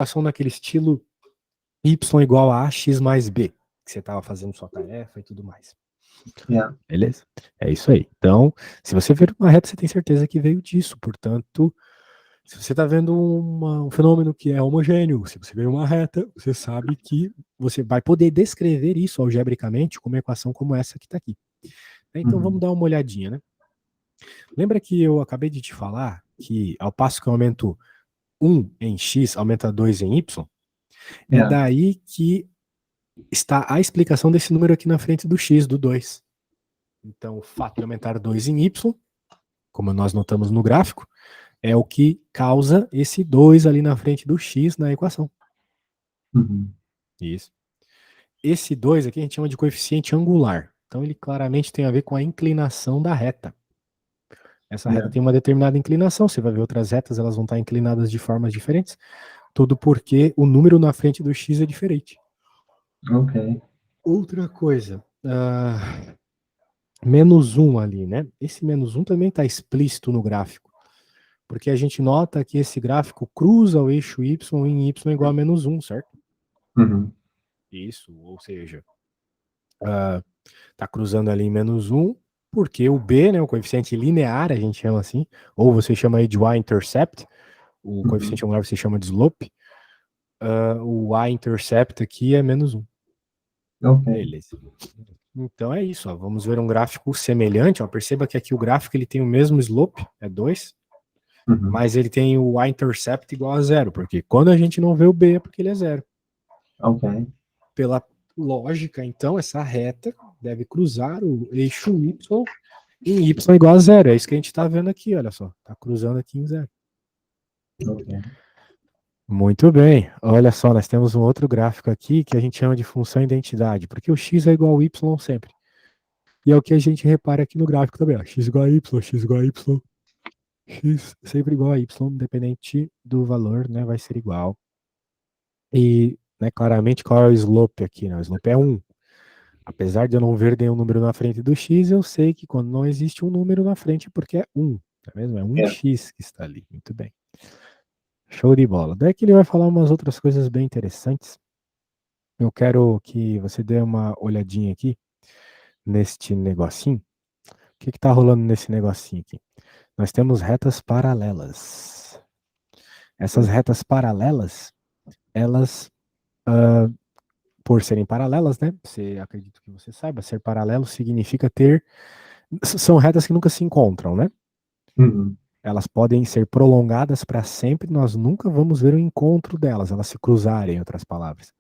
equação naquele estilo y igual a x mais b, que você estava fazendo sua tarefa e tudo mais. Yeah. Beleza? É isso aí. Então, se você ver uma reta, você tem certeza que veio disso. Portanto, se você está vendo um fenômeno que é homogêneo, se você vê uma reta, você sabe que você vai poder descrever isso algebricamente com uma equação como essa que está aqui. Então, vamos dar uma olhadinha, né? Lembra que eu acabei de te falar que ao passo que eu aumento 1 em x, aumenta 2 em y? É daí que está a explicação desse número aqui na frente do x, do 2. Então, o fato de aumentar 2 em y, como nós notamos no gráfico, é o que causa esse 2 ali na frente do x na equação. Isso. Esse 2 aqui a gente chama de coeficiente angular. Então, ele claramente tem a ver com a inclinação da reta. Essa reta tem uma determinada inclinação. Você vai ver outras retas, elas vão estar inclinadas de formas diferentes. Tudo porque o número na frente do x é diferente. Ok. Outra coisa, menos 1 ali, né? Esse menos 1 também está explícito no gráfico, porque a gente nota que esse gráfico cruza o eixo y em y igual a menos 1, certo? Isso, ou seja, está cruzando ali em menos 1, porque o b, né, o coeficiente linear, a gente chama assim, ou você chama aí de y-intercept, o coeficiente angular você chama de slope, o y-intercept aqui é menos 1. Ok. Beleza. Então é isso, ó. Vamos ver um gráfico semelhante, ó. Perceba que aqui o gráfico ele tem o mesmo slope, é 2, mas ele tem o y-intercept igual a 0, porque quando a gente não vê o b é porque ele é 0. Ok. Pela lógica, então, essa reta deve cruzar o eixo y em y igual a 0. É isso que a gente está vendo aqui, olha só. Está cruzando aqui em 0. Ok. Muito bem. Olha só, nós temos um outro gráfico aqui que a gente chama de função identidade, porque o x é igual ao y sempre. E é o que a gente repara aqui no gráfico também, ó. X igual a y, x igual a y, x sempre igual a y, independente do valor, né, vai ser igual. E, né, claramente, qual é o slope aqui, né? O slope é 1. Apesar de eu não ver nenhum número na frente do x, eu sei que quando não existe um número na frente é porque é 1, tá mesmo? É 1x que está ali, muito bem. Show de bola. Daí que ele vai falar umas outras coisas bem interessantes. Eu quero que você dê uma olhadinha aqui neste negocinho. O que está rolando nesse negocinho aqui? Nós temos retas paralelas. Essas retas paralelas, elas, por serem paralelas, né? Acredito que você saiba, ser paralelo significa ter. São retas que nunca se encontram, né? Elas podem ser prolongadas para sempre, nós nunca vamos ver o encontro delas, elas se cruzarem, em outras palavras.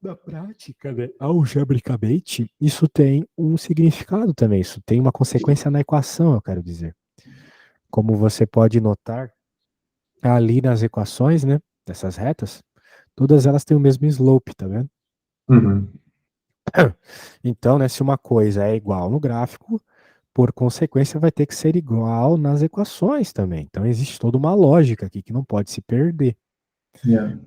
Na prática, né, algebricamente, isso tem um significado também, isso tem uma consequência na equação, eu quero dizer. Como você pode notar ali nas equações, né, dessas retas, todas elas têm o mesmo slope, tá vendo? Então, né, se uma coisa é igual no gráfico, por consequência vai ter que ser igual nas equações também. Então, existe toda uma lógica aqui que não pode se perder.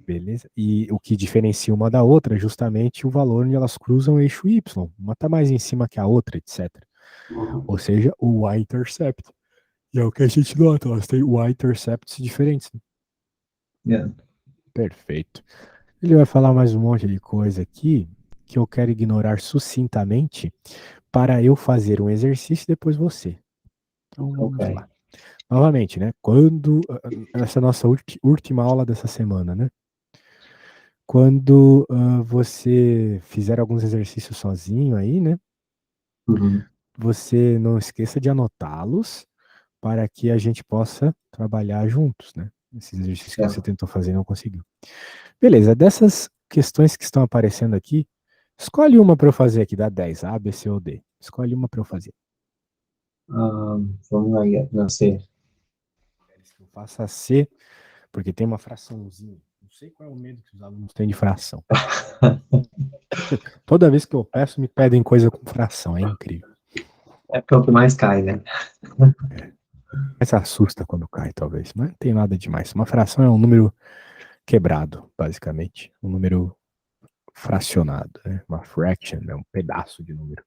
Beleza? E o que diferencia uma da outra é justamente o valor onde elas cruzam o eixo y. Uma está mais em cima que a outra, etc. Ou seja, o y-intercept. E é o que a gente nota, elas têm y-intercepts diferentes. Perfeito. Ele vai falar mais um monte de coisa aqui que eu quero ignorar sucintamente para eu fazer um exercício e depois você. Então vamos lá. Novamente, né? Quando essa nossa última aula dessa semana, né? Quando você fizer alguns exercícios sozinho aí, né? Você não esqueça de anotá-los para que a gente possa trabalhar juntos, né? Esses exercícios que você tentou fazer e não conseguiu. Beleza, dessas questões que estão aparecendo aqui, escolhe uma para eu fazer aqui, dá 10, A, B, C ou D. Escolhe uma para eu fazer. Vamos lá, na C. Eu faço a C, porque tem uma fraçãozinha. Não sei qual é o medo que os alunos têm de fração. Toda vez que eu peço, me pedem coisa com fração, é incrível. É porque é o que mais cai, né? Mas assusta quando cai, talvez. Mas não tem nada demais. Uma fração é um número quebrado, basicamente. Um número fracionado, né? Uma fraction, é um pedaço de número.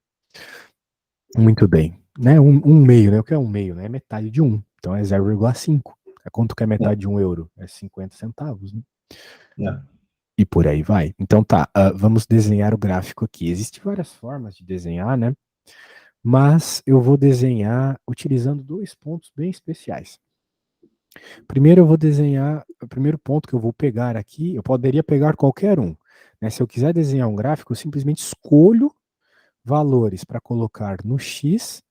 Muito bem. Né? Um meio, né? O que é um meio? Né? É metade de 1. Então é 0,5. Quanto que é Yeah. metade de €1? É 50 centavos, né? Yeah. E por aí vai. Então tá, vamos desenhar o gráfico aqui. Existem várias formas de desenhar, né? Mas eu vou desenhar utilizando dois pontos bem especiais. Primeiro eu vou desenhar, o primeiro ponto que eu vou pegar aqui, eu poderia pegar qualquer um, né? Se eu quiser desenhar um gráfico, eu simplesmente escolho valores para colocar no X,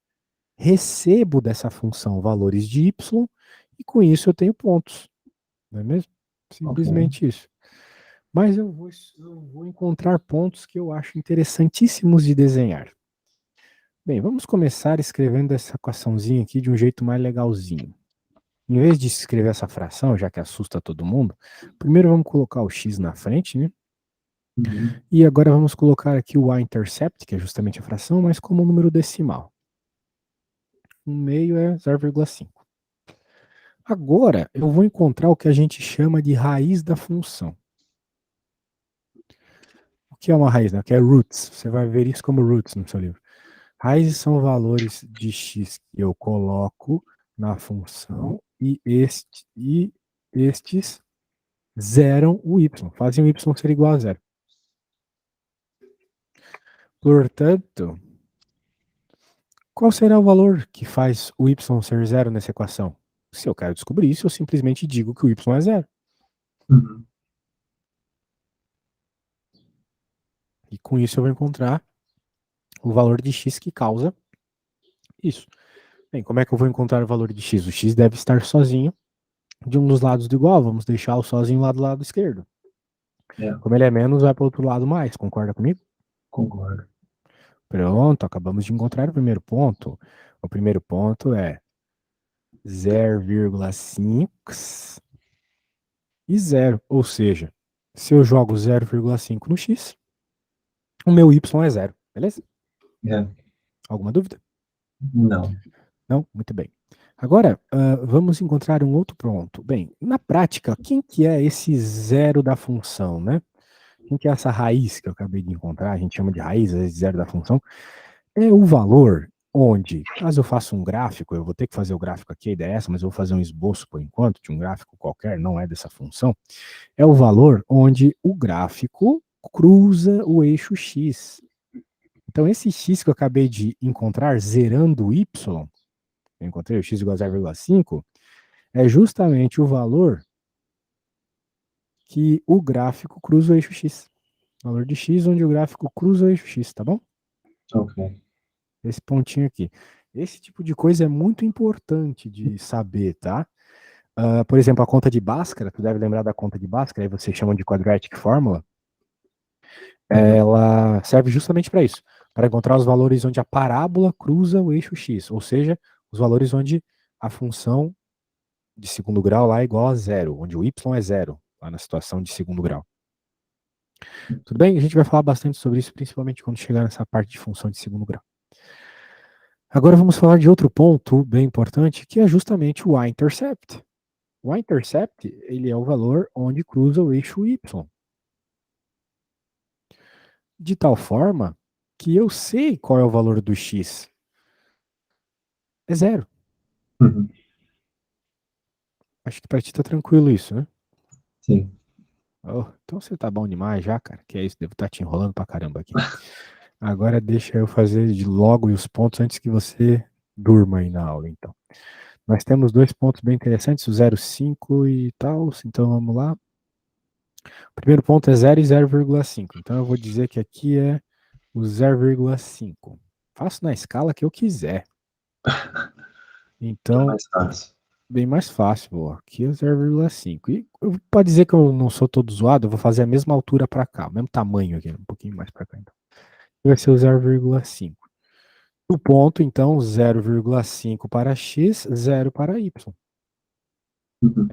recebo dessa função valores de Y, e com isso eu tenho pontos, não é mesmo? Ok. Simplesmente isso. Mas eu vou encontrar pontos que eu acho interessantíssimos de desenhar. Bem, vamos começar escrevendo essa equaçãozinha aqui de um jeito mais legalzinho. Em vez de escrever essa fração, já que assusta todo mundo, primeiro vamos colocar o x na frente, né? Uhum. E agora vamos colocar aqui o y-intercept, que é justamente a fração, mas como número decimal. O meio é 0,5. Agora eu vou encontrar o que a gente chama de raiz da função. O que é uma raiz, né? Que é roots. Você vai ver isso como roots no seu livro. Raízes são valores de x que eu coloco na função e estes zeram o y, fazem o y ser igual a zero. Portanto, qual será o valor que faz o y ser zero nessa equação? Se eu quero descobrir isso, eu simplesmente digo que o y é zero. Uhum. E com isso eu vou encontrar o valor de x que causa isso. Bem, como é que eu vou encontrar o valor de x? O x deve estar sozinho de um dos lados do igual. Vamos deixar o sozinho lá do lado esquerdo. Yeah. Como ele é menos, vai para o outro lado mais. Concorda comigo? Concordo. Pronto, acabamos de encontrar o primeiro ponto. O primeiro ponto é 0,5 e 0. Ou seja, se eu jogo 0,5 no x, o meu y é 0. Beleza? Yeah. Alguma dúvida? Não. Não? Muito bem. Agora, vamos encontrar um outro ponto. Bem, na prática, quem que é esse zero da função, né? Quem que é essa raiz que eu acabei de encontrar? A gente chama de raiz, às vezes zero da função. É o valor onde, caso eu faça um gráfico, eu vou ter que fazer o gráfico aqui, a ideia é essa, mas eu vou fazer um esboço por enquanto de um gráfico qualquer, não é dessa função. É o valor onde o gráfico cruza o eixo x. Então, esse x que eu acabei de encontrar, zerando o y, eu encontrei o x igual a 0,5, é justamente o valor que o gráfico cruza o eixo x. Valor de x onde o gráfico cruza o eixo x, tá bom? Ok. Esse pontinho aqui. Esse tipo de coisa é muito importante de saber, tá? Por exemplo, a conta de Bhaskara, tu deve lembrar da conta de Bhaskara, aí vocês chamam de quadratic formula, Uhum. ela serve justamente para isso, para encontrar os valores onde a parábola cruza o eixo x, ou seja, os valores onde a função de segundo grau lá é igual a zero, onde o y é zero, lá na situação de segundo grau. Tudo bem? A gente vai falar bastante sobre isso, principalmente quando chegar nessa parte de função de segundo grau. Agora vamos falar de outro ponto bem importante, que é justamente o y-intercept. O y-intercept, ele é o valor onde cruza o eixo y. De tal forma que eu sei qual é o valor do x. É zero. Uhum. Acho que pra ti tá tranquilo isso, né? Sim. Oh, então você tá bom demais já, cara. Que é isso, devo estar te enrolando pra caramba aqui. Agora deixa eu fazer de logo os pontos antes que você durma aí na aula, então. Nós temos dois pontos bem interessantes, o 0,5 e tal, então vamos lá. O primeiro ponto é 0 e 0,5. Então eu vou dizer que aqui é o 0,5. Faço na escala que eu quiser. Que é Então, mais fácil. bem mais fácil. Ó. Aqui é 0,5. E pode dizer que eu não sou todo zoado, eu vou fazer a mesma altura para cá, o mesmo tamanho aqui, um pouquinho mais para cá. Então. Vai ser o 0,5. O ponto, então, 0,5 para x, 0 para y. Uhum.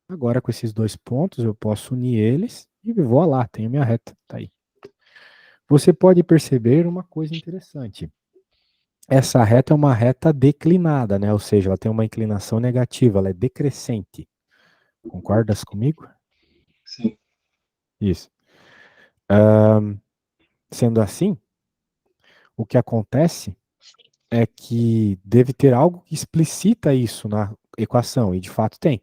Agora, com esses dois pontos, eu posso unir eles e vou lá, tenho minha reta. Tá aí. Você pode perceber uma coisa interessante. Essa reta é uma reta declinada, né? Ou seja, ela tem uma inclinação negativa, ela é decrescente. Concordas comigo? Sim. Isso. Sendo assim, o que acontece é que deve ter algo que explicita isso equação, e de fato tem,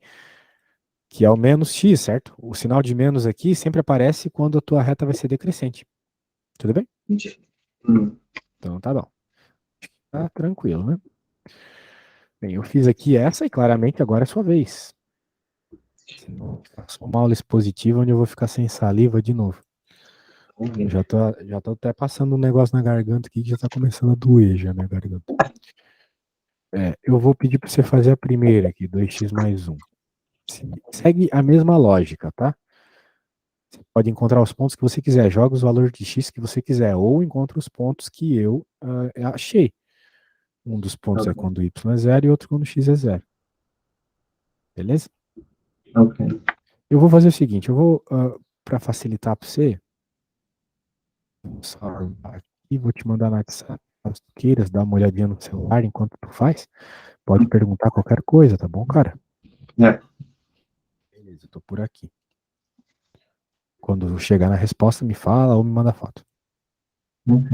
que é o menos x, certo? O sinal de menos aqui sempre aparece quando a tua reta vai ser decrescente. Tudo bem? Entendi. Hum. Então tá bom. Tá tranquilo, né? Bem, eu fiz aqui essa e claramente agora é sua vez. Faço uma aula expositiva onde eu vou ficar sem saliva de novo. Vamos Eu ver. já tô até passando um negócio na garganta aqui que já tá começando a doer já minha garganta. Eu vou pedir para você fazer a primeira aqui, 2x mais 1. Segue a mesma lógica, tá? Você pode encontrar os pontos que você quiser, joga os valores de x que você quiser, ou encontra os pontos que eu achei. Um dos pontos é Ok. quando y é zero e outro quando x é zero. Beleza? Ok. Eu vou fazer o seguinte, eu vou, para facilitar para você, vou salvar aqui, vou te mandar no WhatsApp, caso tu queiras dar uma olhadinha no celular enquanto tu faz, pode perguntar qualquer coisa, tá bom, cara? É. Beleza, eu tô por aqui. Quando chegar na resposta, me fala ou me manda foto. Ok.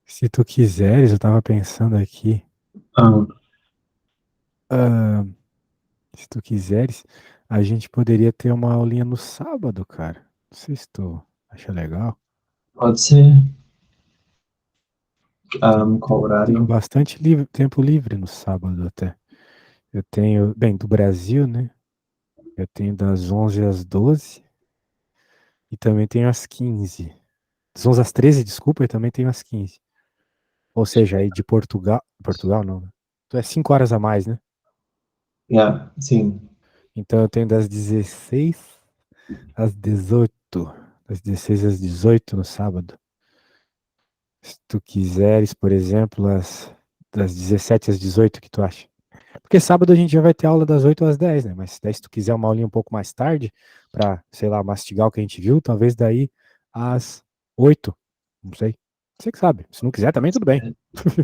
Se tu quiseres, eu tava pensando aqui, Ah, ah, se tu quiseres, a gente poderia ter uma aulinha no sábado, cara. Não sei se tu acha legal. pode ser. Qual Tenho horário? bastante tempo livre no sábado até. Eu tenho, bem, do Brasil, né? Eu tenho das 11 às 12 e também tenho às 15. Das 11 às 13, desculpa, e também tenho às 15. Ou seja, aí de Portugal. Portugal não, né? Tu é 5 horas a mais, né? Yeah, sim. Então eu tenho das 16 às 18. Das 16 às 18 no sábado. Se tu quiseres, por exemplo, das 17 às 18, que tu acha? Porque sábado a gente já vai ter aula das 8 às 10, né? Mas daí se tu quiser uma aulinha um pouco mais tarde, pra, sei lá, mastigar o que a gente viu, talvez daí às 8. Não sei. Você que sabe. Se não quiser, também tudo bem.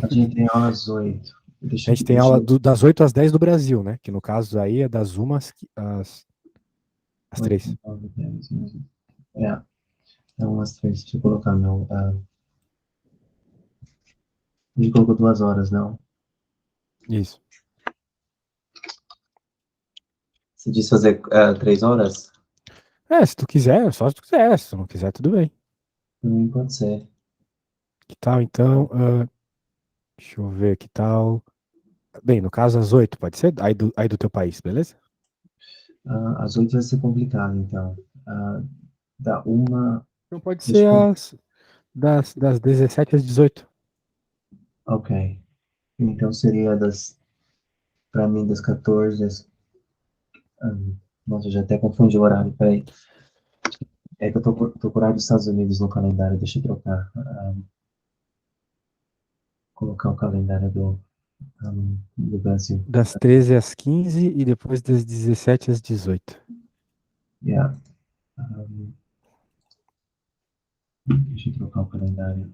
A gente tem aula às 8. A gente tem Deixa aula eu. das 8 às 10 do Brasil, né? Que no caso aí é das 1 às 8, 3. 9, 10, 11. É, é umas 3. Deixa eu colocar meu. A gente colocou 2 horas, não? Isso. Você disse fazer 3 horas? É, se tu quiser, só se tu quiser. Se tu não quiser, tudo bem. Pode ser. Que tal, então? Deixa eu ver, que tal? Bem, no caso, às 8, pode ser? Aí do teu país, beleza? Às 8 vai ser complicado, então. Ah, da uma. Então pode Deixa ser eu. das 17 às 18. Ok. Então seria para mim, das 14 ah, nossa, já até confundi o horário, peraí. É que eu tô com o horário dos Estados Unidos no calendário, deixa eu trocar. Colocar o calendário do Brasil. Das 13 às 15 e depois das 17 às 18. Yeah. Um, deixa eu trocar o calendário.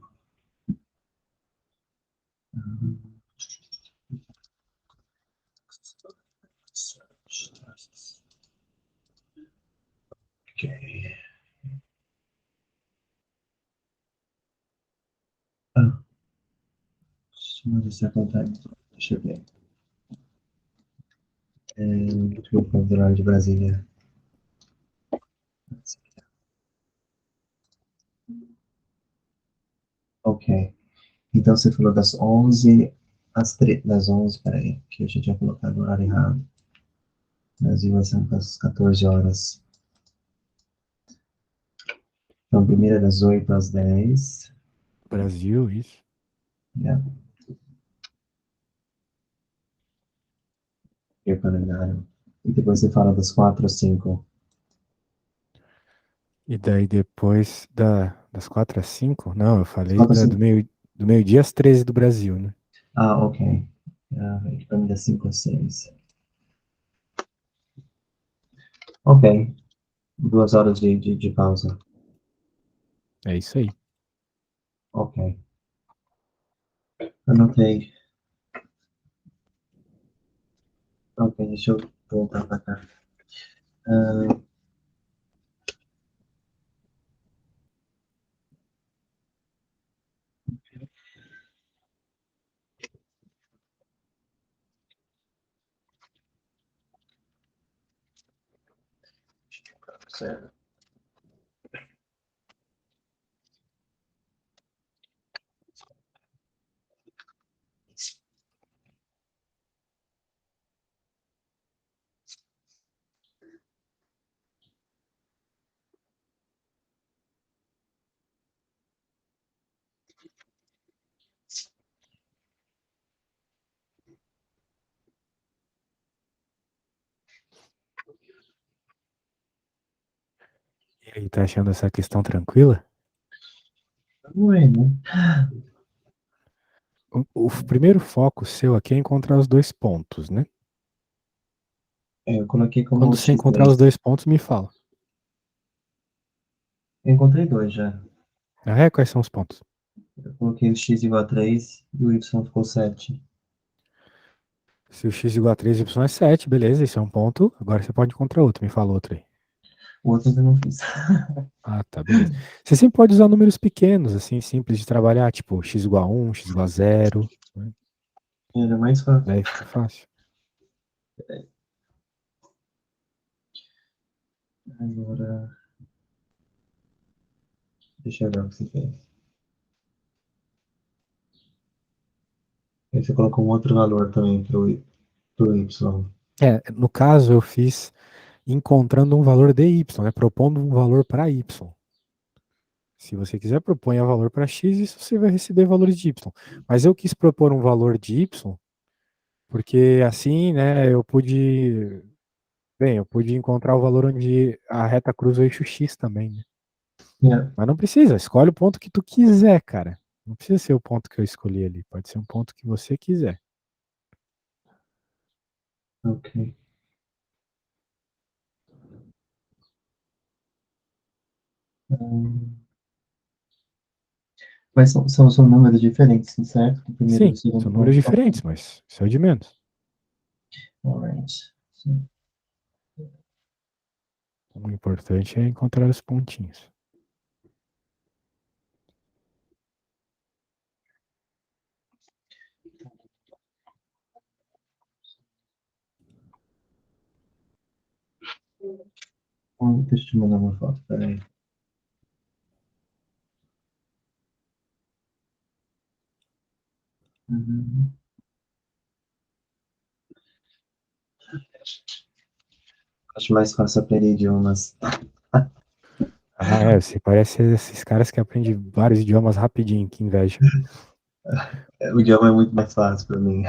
Um, ok. Ah, deixa eu ver se acontece. Deixa eu ver. Deixa eu ver o horário de Brasília. Ok. Então você falou das 11 das 11, peraí, que eu já tinha colocado o horário errado. Brasil vai ser às 14 horas. Então, primeira das 8 às 10. Brasil, isso. Yeah. E o calendário. E depois você fala das 4 às 5. E daí depois das 4 às 5? Não, eu Das falei 4 às 5. do meio-dia às 13 do Brasil, né? Ok. Aqui para mim das 5 às 6. Ok. 2 horas de pausa. É isso aí. Ok. Anotei. Ok, deixa eu voltar para cá. Ah, certo. E aí, tá achando essa questão tranquila? Bueno. O primeiro foco seu aqui é encontrar os dois pontos, né? Eu coloquei como Quando você encontrar os X2. dois pontos, me fala. Eu encontrei dois já. Quais são os pontos? Eu coloquei o X igual a 3 e o Y ficou 7. Se o x igual a 3, y é 7, beleza, esse é um ponto. Agora você pode encontrar outro, me fala outro aí. O outro eu ainda não fiz. Ah, tá, beleza. Você sempre pode usar números pequenos, assim, simples de trabalhar, tipo x igual a 1, x igual a 0, né? Era mais fácil. Daí fica fácil. Agora, deixa eu ver o que você fez. Aí você colocou um outro valor também pro Y. No caso, eu fiz encontrando um valor de y, né? Propondo um valor para y. Se você quiser, proponha valor para x, isso você vai receber valores de y. Mas eu quis propor um valor de y, porque assim, né, eu pude encontrar o valor onde a reta cruza o eixo x também, né? Yeah, Mas não precisa, escolhe o ponto que tu quiser, cara. Não precisa ser o ponto que eu escolhi ali, pode ser um ponto que você quiser. ok. Hum, Mas são números diferentes, certo? O primeiro e o Sim, segundo são números ponto. Ok. diferentes, mas isso é o de menos. Alright. Sim. O importante é encontrar os pontinhos. Deixa eu te mandar uma foto, peraí. Uhum. Acho mais fácil aprender idiomas. Ah, é, você parece esses caras que aprendem vários idiomas rapidinho, que inveja. O idioma é muito mais fácil para mim.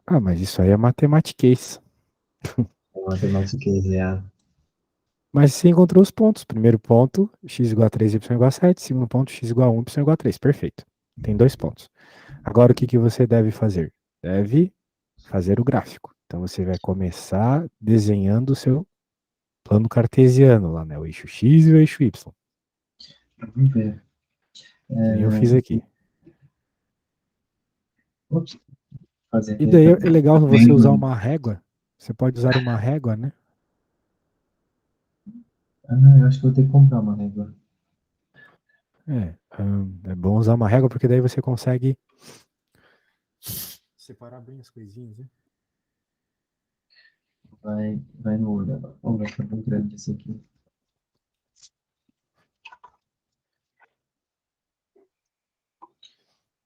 Ah, mas isso aí é matematiquês. É matemática é. Mas você encontrou os pontos. Primeiro ponto, x igual a 3, y igual a 7. Segundo ponto, x igual a 1, y igual a 3. Perfeito. Tem 2 pontos. Agora, o que que você deve fazer? Deve fazer o gráfico. Então, você vai começar desenhando o seu plano cartesiano lá, né? O eixo x e o eixo y. Vamos ver. Que nem eu fiz aqui. Ups, fazer E aqui daí tá é legal você bem usar bonito. uma régua. Você pode usar uma régua, né? Ah, eu acho que eu vou ter que comprar uma régua. É bom usar uma régua porque daí você consegue separar bem as coisinhas, né? Vai no olho agora. Vamos ver se é muito grande esse aqui.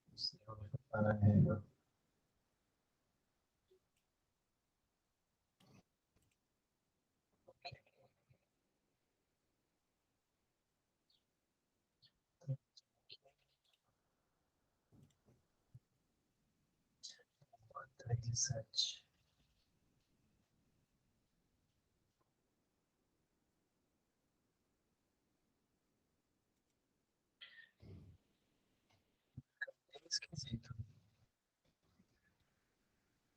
Não sei onde vai parar a régua. Três e sete. Bem esquisito.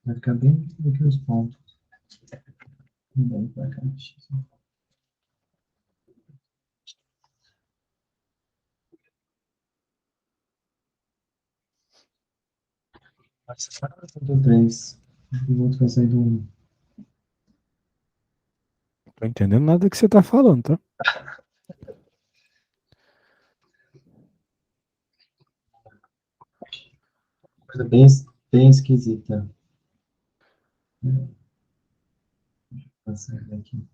Vai ficar bem aqui os pontos. Bem pra cá. Vai ser do 3. O outro vai sair do 1. Não tô entendendo nada do que você tá falando, tá? Coisa bem esquisita. Vai sair daqui.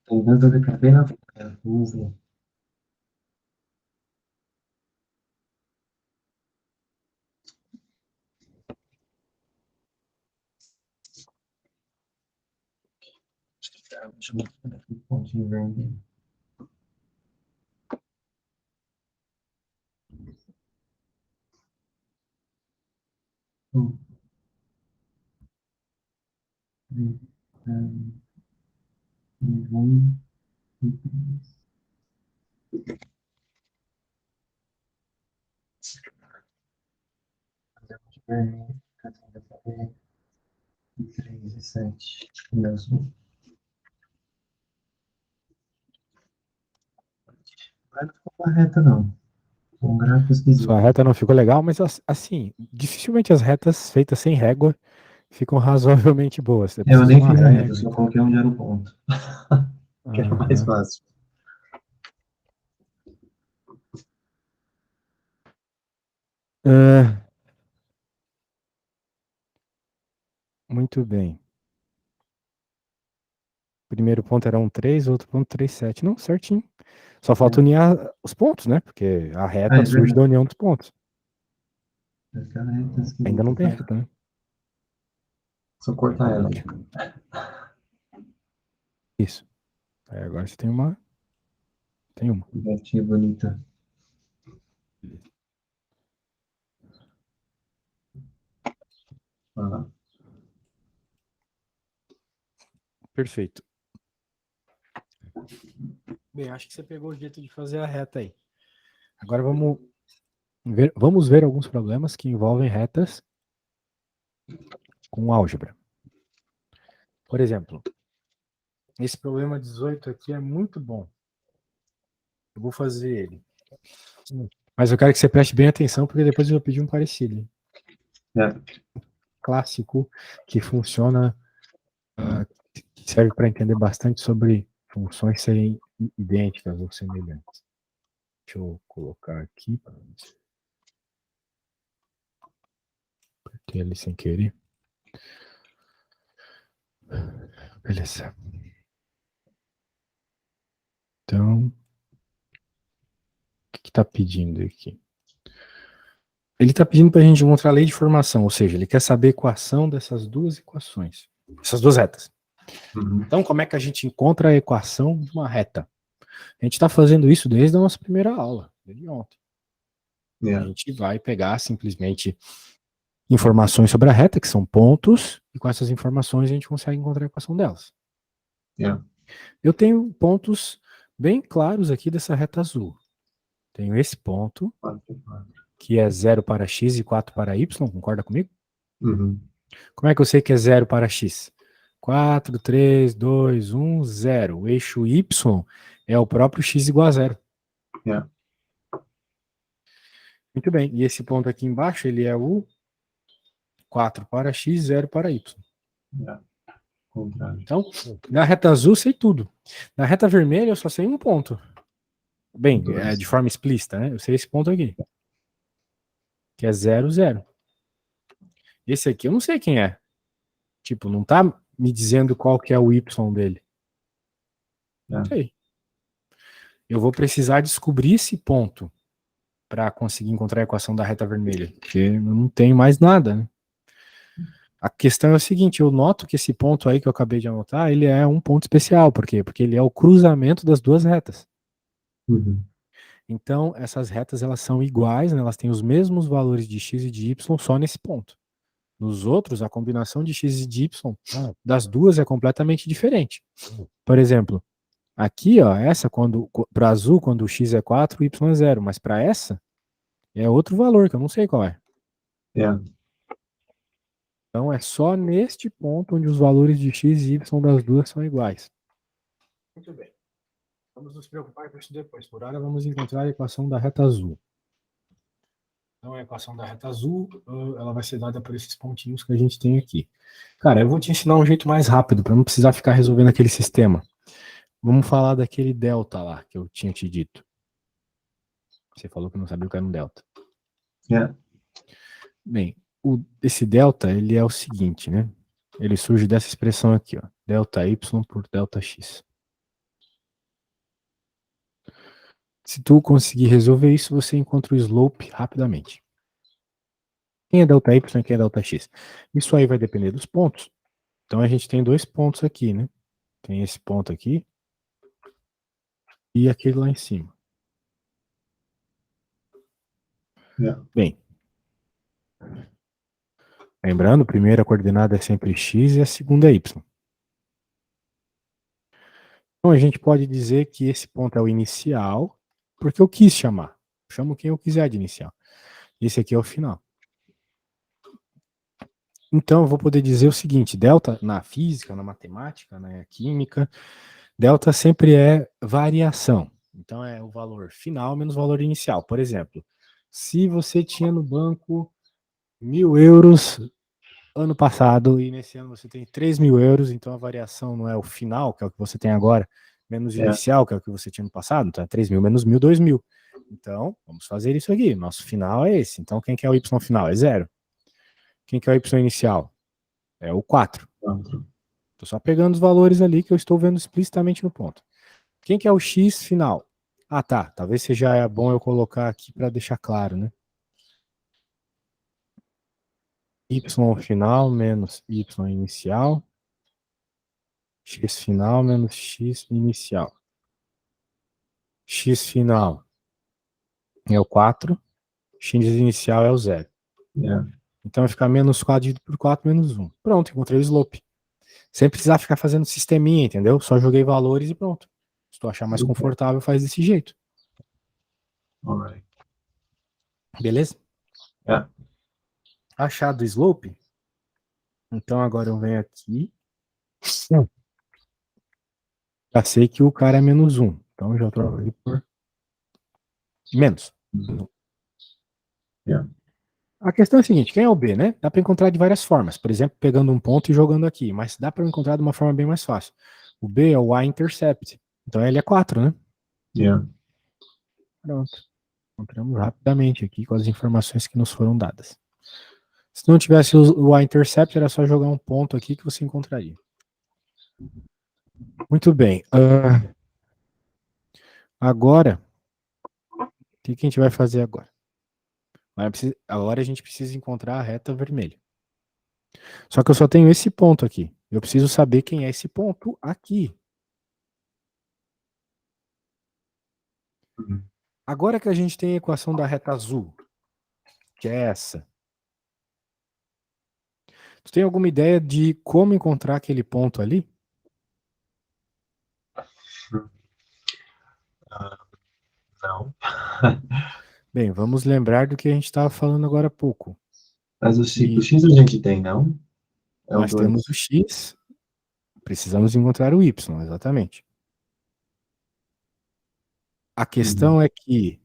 Tem dentro da cabeça na frente. Vamos ver. Deixa eu ver aqui o pontinho verde. Um, um, vermelho, cadê da cabeça? 3 e 7. Mesmo. Não ficou correta, não. Um gráfico Sua esquisito. reta não ficou legal, mas assim, dificilmente as retas feitas sem régua ficam razoavelmente boas. Você Eu precisa de nem uma fiz a reta, régua e só tal. coloquei onde era o ponto. Que é mais Aham. fácil. Ah, muito bem. Primeiro ponto era 1,3, outro ponto 3,7. Não, certinho. Só falta É. unir os pontos, né? Porque a Ah, reta é surge da verdade. união dos pontos. Aquela reta Ainda não esquisita, tem tá? reta, né? Só cortar ela. Isso. Aí agora você tem uma. Tem uma. Gatinha bonita. Ah, Perfeito. Bem, acho que você pegou o jeito de fazer a reta aí. Agora vamos ver alguns problemas que envolvem retas com álgebra. Por exemplo, esse problema 18 aqui é muito bom. Eu vou fazer ele. Mas eu quero que você preste bem atenção, porque depois eu vou pedir um parecido. é. Clássico, que funciona, que serve para entender bastante sobre funções serem idênticas ou semelhantes. Deixa eu colocar aqui. Apertei ali sem querer. Beleza. Então, o que está pedindo aqui? Ele está pedindo para a gente encontrar a lei de formação, ou seja, ele quer saber a equação dessas duas equações, essas duas retas. Então, como é que a gente encontra a equação de uma reta? A gente está fazendo isso desde a nossa primeira aula, desde ontem. A gente vai pegar simplesmente informações sobre a reta, que são pontos, e com essas informações a gente consegue encontrar a equação delas. Eu tenho pontos bem claros aqui dessa reta azul. Tenho esse ponto, que é 0 para x e 4 para y, concorda comigo? Como é que eu sei que é 0 para x? 4, 3, 2, 1, 0. O eixo y é o próprio x igual a 0. Muito bem, e esse ponto aqui embaixo, ele é o 4 para x, 0 para y. Então, na reta azul, sei tudo. Na reta vermelha, eu só sei um ponto. Bem, de forma explícita, né? Eu sei esse ponto aqui. Que é 0, 0. Esse aqui eu não sei quem é. Tipo, não tá me dizendo qual que é o y dele. Não sei. Eu vou precisar descobrir esse ponto para conseguir encontrar a equação da reta vermelha. Porque eu não tenho mais nada, né? A questão é o seguinte, eu noto que esse ponto aí que eu acabei de anotar, ele é um ponto especial. Por quê? Porque ele é o cruzamento das duas retas. Então, essas retas, elas são iguais, né? Elas têm os mesmos valores de x e de y só nesse ponto. Nos outros, a combinação de x e de y das duas é completamente diferente. Por exemplo, aqui, ó, essa, para azul, quando o x é 4, o y é 0. Mas para essa, é outro valor, que eu não sei qual é. Então, é só neste ponto onde os valores de x e y das duas são iguais. Muito bem. Vamos nos preocupar com isso depois. Por hora, vamos encontrar a equação da reta azul. Então, a equação da reta azul, ela vai ser dada por esses pontinhos que a gente tem aqui. Cara, eu vou te ensinar um jeito mais rápido, para não precisar ficar resolvendo aquele sistema. Vamos falar daquele delta lá, que eu tinha te dito. Você falou que não sabia o que era um delta. Bem, esse delta, ele é o seguinte, né? Ele surge dessa expressão aqui, ó. Delta y por delta x. Se tu conseguir resolver isso, você encontra o slope rapidamente. Quem é delta y e quem é delta x? Isso aí vai depender dos pontos. Então a gente tem dois pontos aqui, né? Tem esse ponto aqui e aquele lá em cima. Bem, lembrando, a primeira coordenada é sempre x e a segunda é y. Então a gente pode dizer que esse ponto é o inicial, porque eu quis chamar. Chamo quem eu quiser de inicial. Esse aqui é o final. Então eu vou poder dizer o seguinte, delta na física, na matemática, na química, delta sempre é variação. Então é o valor final menos o valor inicial. Por exemplo, se você tinha no banco 1.000 euros ano passado e nesse ano você tem 3.000 euros, então a variação não é o final, que é o que você tem agora, menos o inicial, que é o que você tinha no passado, então é 3.000 menos 1.000, 2.000. Então, vamos fazer isso aqui. Nosso final é esse. Então, quem que é o y final? É 0. Quem que é o y inicial? É o 4. Estou só pegando os valores ali que eu estou vendo explicitamente no ponto. Quem que é o x final? Ah, tá. Talvez seja bom eu colocar aqui para deixar claro, né? Y final menos y inicial. X final menos x inicial. X final é o 4. X inicial é o 0. Então vai ficar menos 4 dividido por 4 menos 1. Pronto, encontrei o slope. Sem precisar ficar fazendo sisteminha, entendeu? Só joguei valores e pronto. Se tu achar mais confortável, faz desse jeito. Beleza? Achado o slope. Então agora eu venho aqui. Já sei que o cara é menos 1. Então eu já troco aqui por menos. A questão é a seguinte, quem é o B, né? Dá para encontrar de várias formas. Por exemplo, pegando um ponto e jogando aqui. Mas dá para encontrar de uma forma bem mais fácil. O B é o Y-intercept. Então ele é 4, né? Yeah. Pronto. Encontramos rapidamente aqui com as informações que nos foram dadas. Se não tivesse o y-intercept, era só jogar um ponto aqui que você encontraria. Muito bem. Agora, o que a gente vai fazer agora? Agora a gente precisa encontrar a reta vermelha. Só que eu só tenho esse ponto aqui. Eu preciso saber quem é esse ponto aqui. Uhum. Agora que a gente tem a equação da reta azul, que é essa, tu tem alguma ideia de como encontrar aquele ponto ali? Não. Bem, vamos lembrar do que a gente estava falando agora há pouco. Mas o Que X a gente tem, não? É o nós temos o 2. x, precisamos encontrar o y, exatamente. A Uhum. questão é que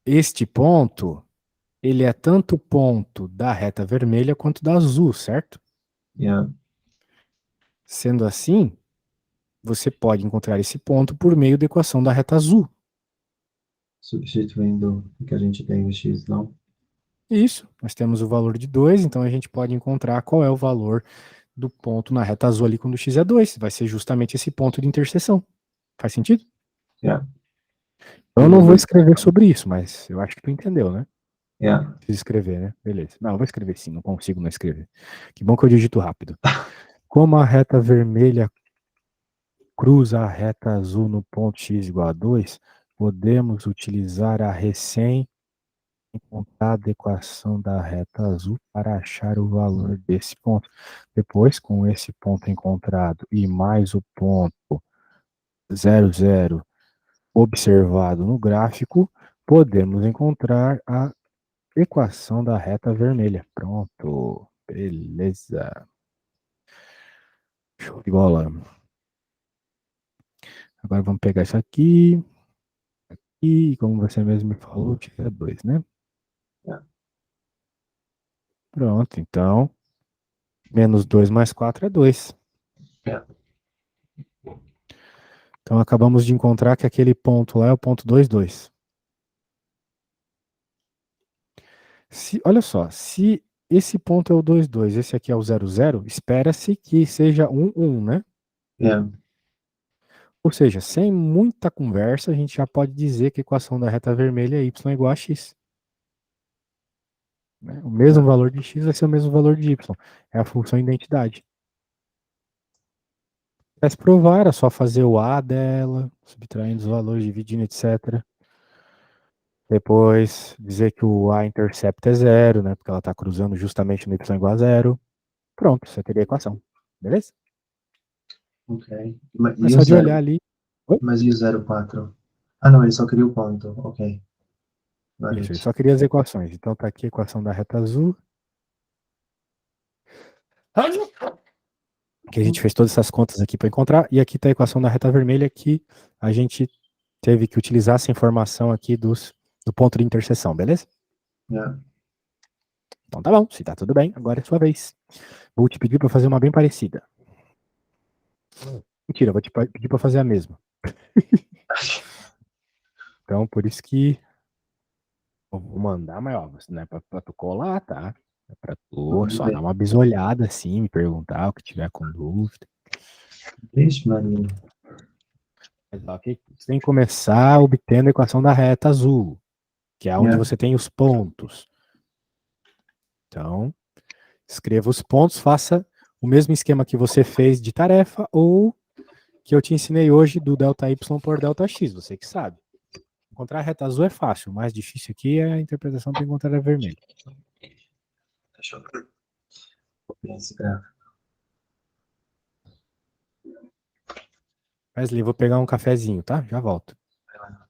este ponto, ele é tanto ponto da reta vermelha quanto da azul, certo? Yeah. Sendo assim, você pode encontrar esse ponto por meio da equação da reta azul. Substituindo o que a gente tem no X, não? Isso, nós temos o valor de 2, então a gente pode encontrar qual é o valor do ponto na reta azul ali quando o x é 2. Vai ser justamente esse ponto de interseção. Faz sentido? Yeah. Eu não vou Beleza. escrever sobre isso, mas eu acho que tu entendeu, né? Yeah. Preciso escrever, né? Beleza. Não, eu vou escrever sim, não consigo não escrever. Que bom que eu digito rápido. Como a reta vermelha cruza a reta azul no ponto x igual a 2, podemos utilizar a recém-encontrada equação da reta azul para achar o valor desse ponto. Depois, com esse ponto encontrado e mais o ponto 00 observado no gráfico, podemos encontrar a equação da reta vermelha. Pronto. Beleza. Show de bola. Agora vamos pegar isso aqui. E, como você mesmo me falou, tira 2, né? Yeah. Pronto, então, menos 2 mais 4 é 2. Yeah. Então, acabamos de encontrar que aquele ponto lá é o ponto 2, 2. Olha só, se esse ponto é o 2, 2, esse aqui é o 0, 0, espera-se que seja 1, 1, né? Yeah. Ou seja, sem muita conversa, a gente já pode dizer que a equação da reta vermelha é y igual a x. Né? O mesmo Yeah. valor de x vai ser o mesmo valor de y. É a função identidade. Para se provar, era só fazer o A dela, subtraindo os valores, dividindo, etc. Depois dizer que o A-intercept é zero, né? Porque ela está cruzando justamente no y igual a zero. Pronto, você teria a equação. Beleza? Ok. Mas E o só de olhar zero? ali. Oi? Mas e o 04? Ah, não, ele só queria o ponto. Ok. Got Isso, ele it. só queria as equações. Então tá aqui a equação da reta azul, que a gente fez todas essas contas aqui para encontrar, e aqui está a equação da reta vermelha que a gente teve que utilizar essa informação aqui do ponto de interseção, beleza? Yeah. Então tá bom, se tá tudo bem, agora é sua vez. Vou te pedir para fazer uma bem parecida. Mentira, vou te pedir para fazer a mesma. Então, por isso que eu vou mandar, mas ó, não é pra tu colar, tá? É pra tu Tudo só dar bem. uma bisolhada assim, me perguntar o que tiver com dúvida. Vixe, Maria. Mas, ó, você tem que começar obtendo a equação da reta azul, que é onde Yeah. você tem os pontos. Então, escreva os pontos, faça o mesmo esquema que você fez de tarefa ou que eu te ensinei hoje do delta y por delta x, você que sabe. Encontrar a reta azul é fácil, o mais difícil aqui é a interpretação para encontrar a vermelha. Deixa eu copiar esse gráfico. Wesley, vou pegar um cafezinho, tá? Já volto. Vai lá.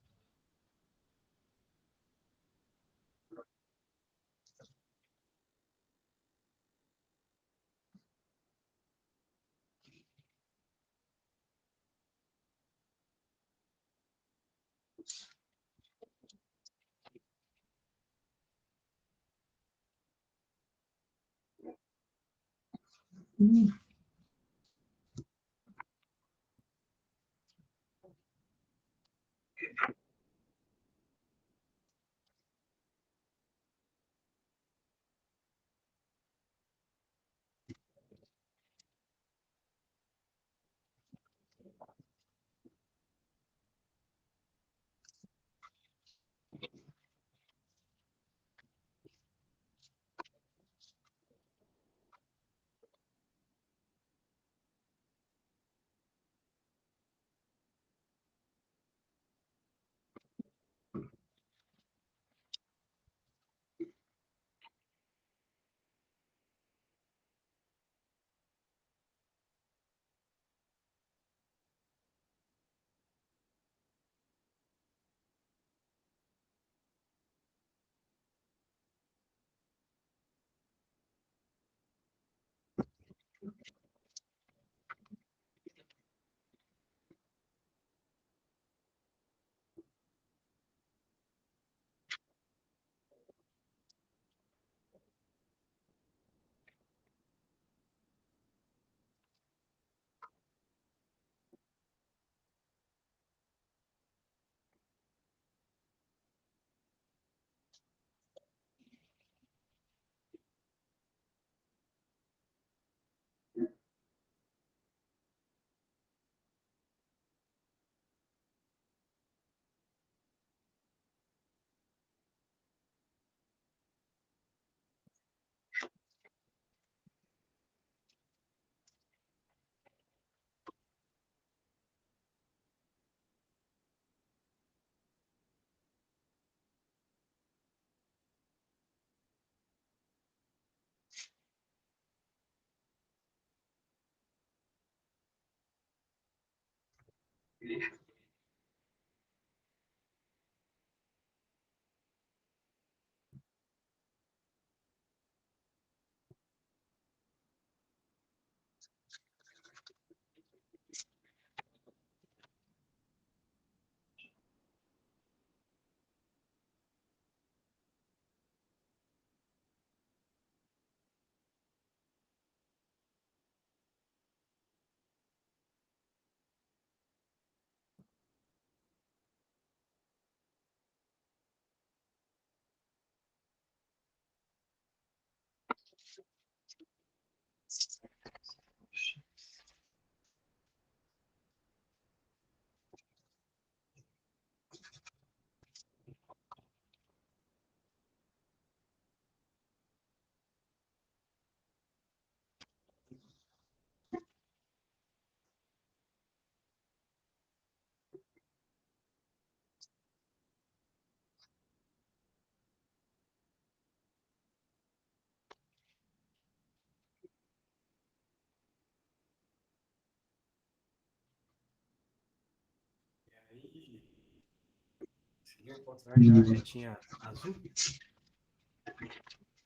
Seria ao contrário da retinha azul?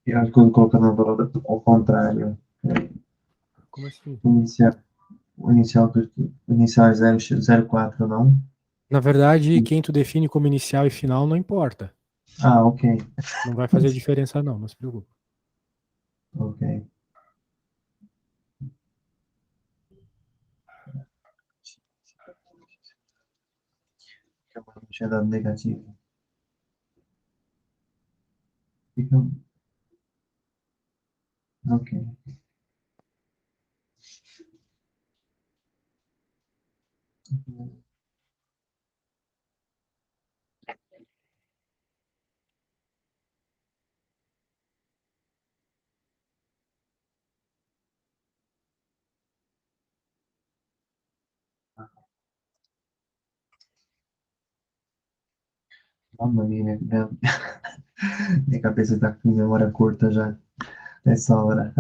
Eu acho que eu vou colocar na palavra ao contrário. Como assim? Inicial, inicial, inicial é 0, 04, não? Na verdade, quem tu define como inicial e final não importa. Ah, ok. Não vai fazer diferença não se preocupe. Ok. Eu não tinha dado negativo. Fica. Ok. Calma aí, né? Minha cabeça tá com memória curta já nessa hora.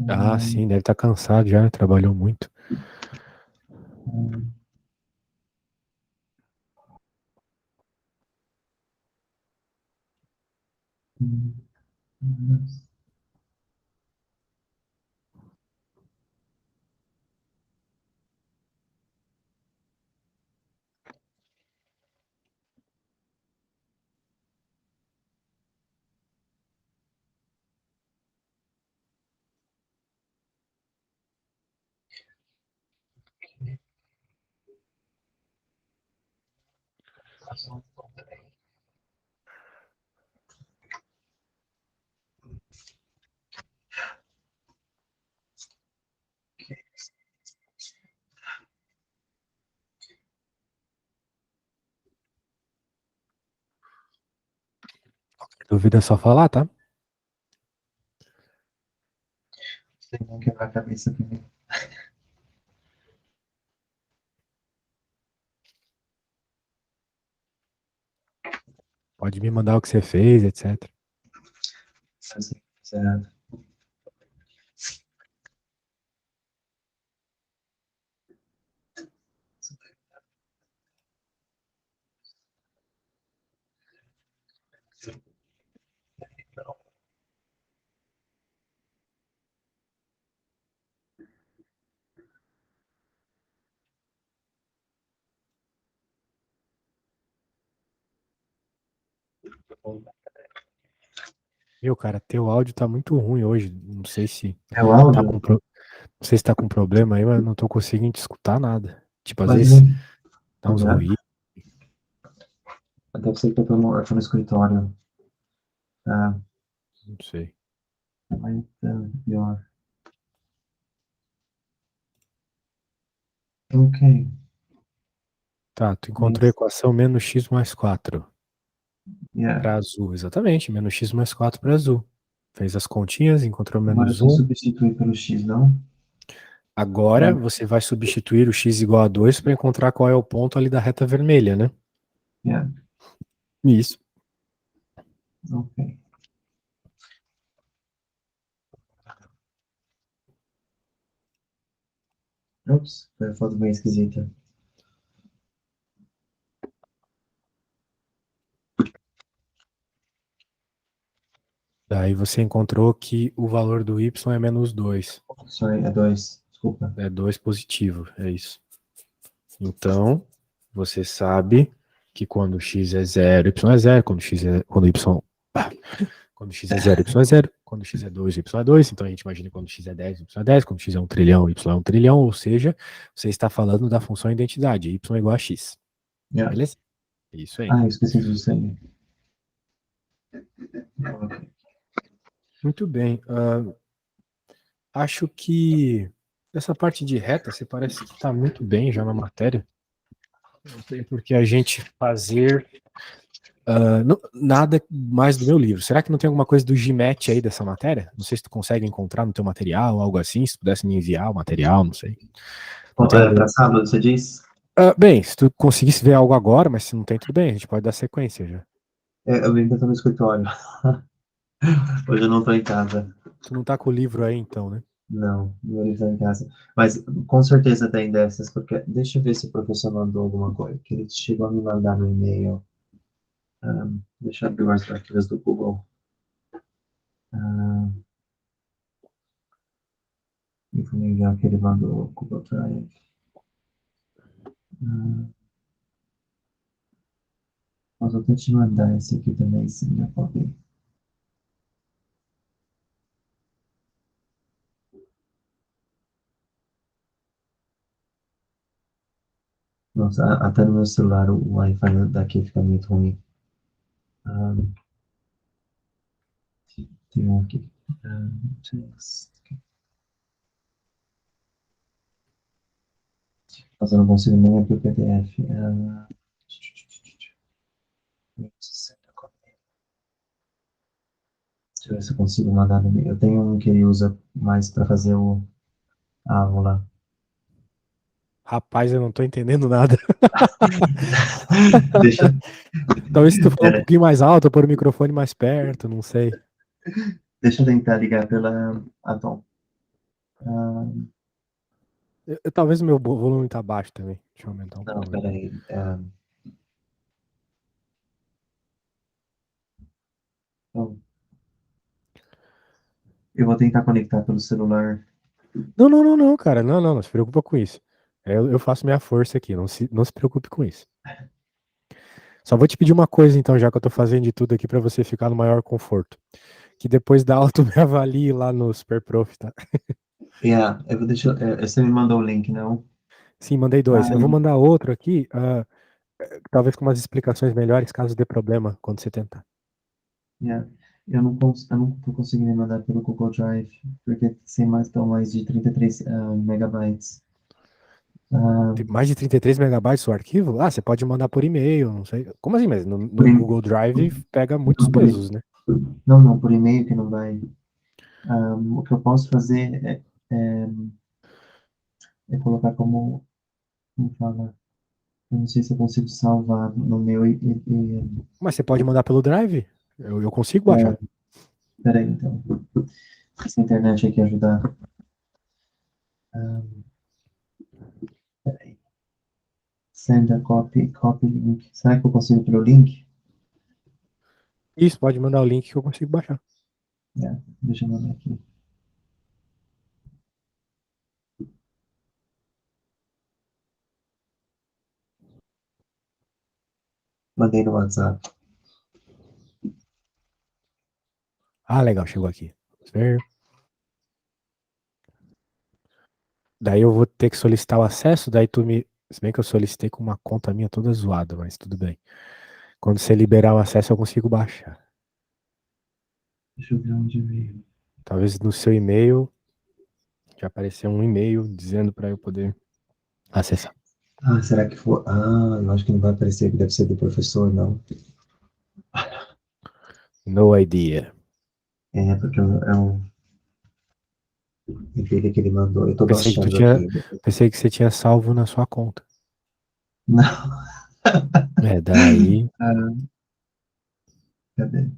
Ah, sim, deve estar cansado já, né? Trabalhou muito. Dúvida é só falar, tá? Sem não quebrar a cabeça também. Pode me mandar o que você fez, etc. Assim, certo. Meu, cara, teu áudio tá muito ruim hoje. Não sei se É o tá áudio? com, não sei se tá com problema aí, mas eu não tô conseguindo te escutar nada. Tipo, às Mas vezes não. dá uns ruídos, Deve ser que eu tô no escritório. Tá? não sei. Mas pior. Ok. Tá, tu encontrou a Mas, equação menos x mais 4 yeah. para azul, exatamente, menos x mais 4 para azul. Fez as continhas, encontrou Agora é menos só 1. substituir pelo X, não? Agora É. você vai substituir o x igual a 2 para encontrar qual é o ponto ali da reta vermelha, né? Yeah. Isso. Ok. Ups, foi a foto bem esquisita. Daí você encontrou que o valor do y é menos 2. Sorry, é 2. Desculpa. É 2 positivo, é isso. Então, você sabe que quando x é zero, y é zero, quando x é zero, y é zero, quando x é 2, y é 2. Então a gente imagina quando x é 10, y é 10, quando x é 1 trilhão, y é 1 trilhão, ou seja, você está falando da função identidade, y é igual a x. Yeah. Beleza? É isso aí. Ah, eu esqueci disso aí. Ok. Muito bem. Acho que essa parte de reta, você parece que está muito bem já na matéria. Não tem por que a gente fazer nada mais do meu livro. Será que não tem alguma coisa do GMAT aí dessa matéria? Não sei se tu consegue encontrar no teu material, algo assim, se tu pudesse me enviar o material, não sei. Não tem Para algum... sábado, você diz? Bem, se tu conseguisse ver algo agora, mas se não tem, tudo bem, a gente pode dar sequência já. Eu ainda estou no escritório. Hoje eu não estou em casa. Tu não tá com o livro aí então, né? Não, meu livro está em casa. Mas com certeza tem dessas, porque deixa eu ver se o professor mandou alguma coisa, que ele chegou a me mandar no e-mail. Deixa eu abrir os arquivos do Google. E vou enviar o que ele mandou, Google Drive. Mas eu vou te mandar esse aqui também, se me pode. Nossa, até no meu celular o Wi-Fi daqui fica muito ruim. Tem um aqui. Mas eu não consigo nem abrir o PDF. Deixa eu ver se eu consigo mandar no meio. Eu tenho um que ele usa mais para fazer a aula. Rapaz, eu não tô entendendo nada. Deixa, Talvez se tu falar um pera, pouquinho mais alto, pôr o microfone mais perto, não sei. deixa eu tentar ligar pela Atom. Talvez o meu volume tá baixo também. Deixa eu aumentar um Não, pouco. peraí. Então, eu vou tentar conectar pelo celular. Não, não, não, não, cara. Não, não, não se preocupa com isso. Eu faço minha força aqui, não se preocupe com isso. Só vou te pedir uma coisa, então, já que eu tô fazendo de tudo aqui pra você ficar no maior conforto. Que depois da aula tu me avalie lá no Superprof, tá? Eu vou deixar, você me mandou o link, não? Sim, mandei dois. Ah, Eu vou mandar outro aqui, talvez com umas explicações melhores, caso dê problema quando você tentar. yeah. Eu não tô conseguindo mandar pelo Google Drive, porque sem mais, estão mais de 33 megabytes. Ah, Tem mais de 33 megabytes o arquivo? Ah, você pode mandar por e-mail, não sei. Como assim? Mas no, por, no Google Drive pega muitos não, pesos, né? por e-mail que não vai. O que eu posso fazer é, é colocar como fala, eu não sei se eu consigo salvar no meu Mas você pode mandar pelo Drive? Eu consigo baixar. peraí, então. Se a internet aqui ajudar. Peraí. Send a copy link. Será que eu consigo pelo link? Isso, pode mandar o link que eu consigo baixar. Deixa eu mandar aqui. Mandei no WhatsApp. Ah, legal, chegou aqui. Vamos ver. Daí eu vou ter que solicitar o acesso, daí tu me. Se bem que eu solicitei com uma conta minha toda zoada, mas tudo bem. Quando você liberar o acesso, eu consigo baixar. Deixa eu ver onde veio. Talvez no seu e-mail já apareceu um e-mail dizendo para eu poder acessar. Ah, será que for? Ah, eu acho que não vai aparecer que deve ser do professor, não. No idea. Porque é um aquele que ele mandou. Eu tô Pensei que tu baixando tinha, aqui. pensei que você tinha salvo na sua conta. Não. É, daí. Ah, cadê?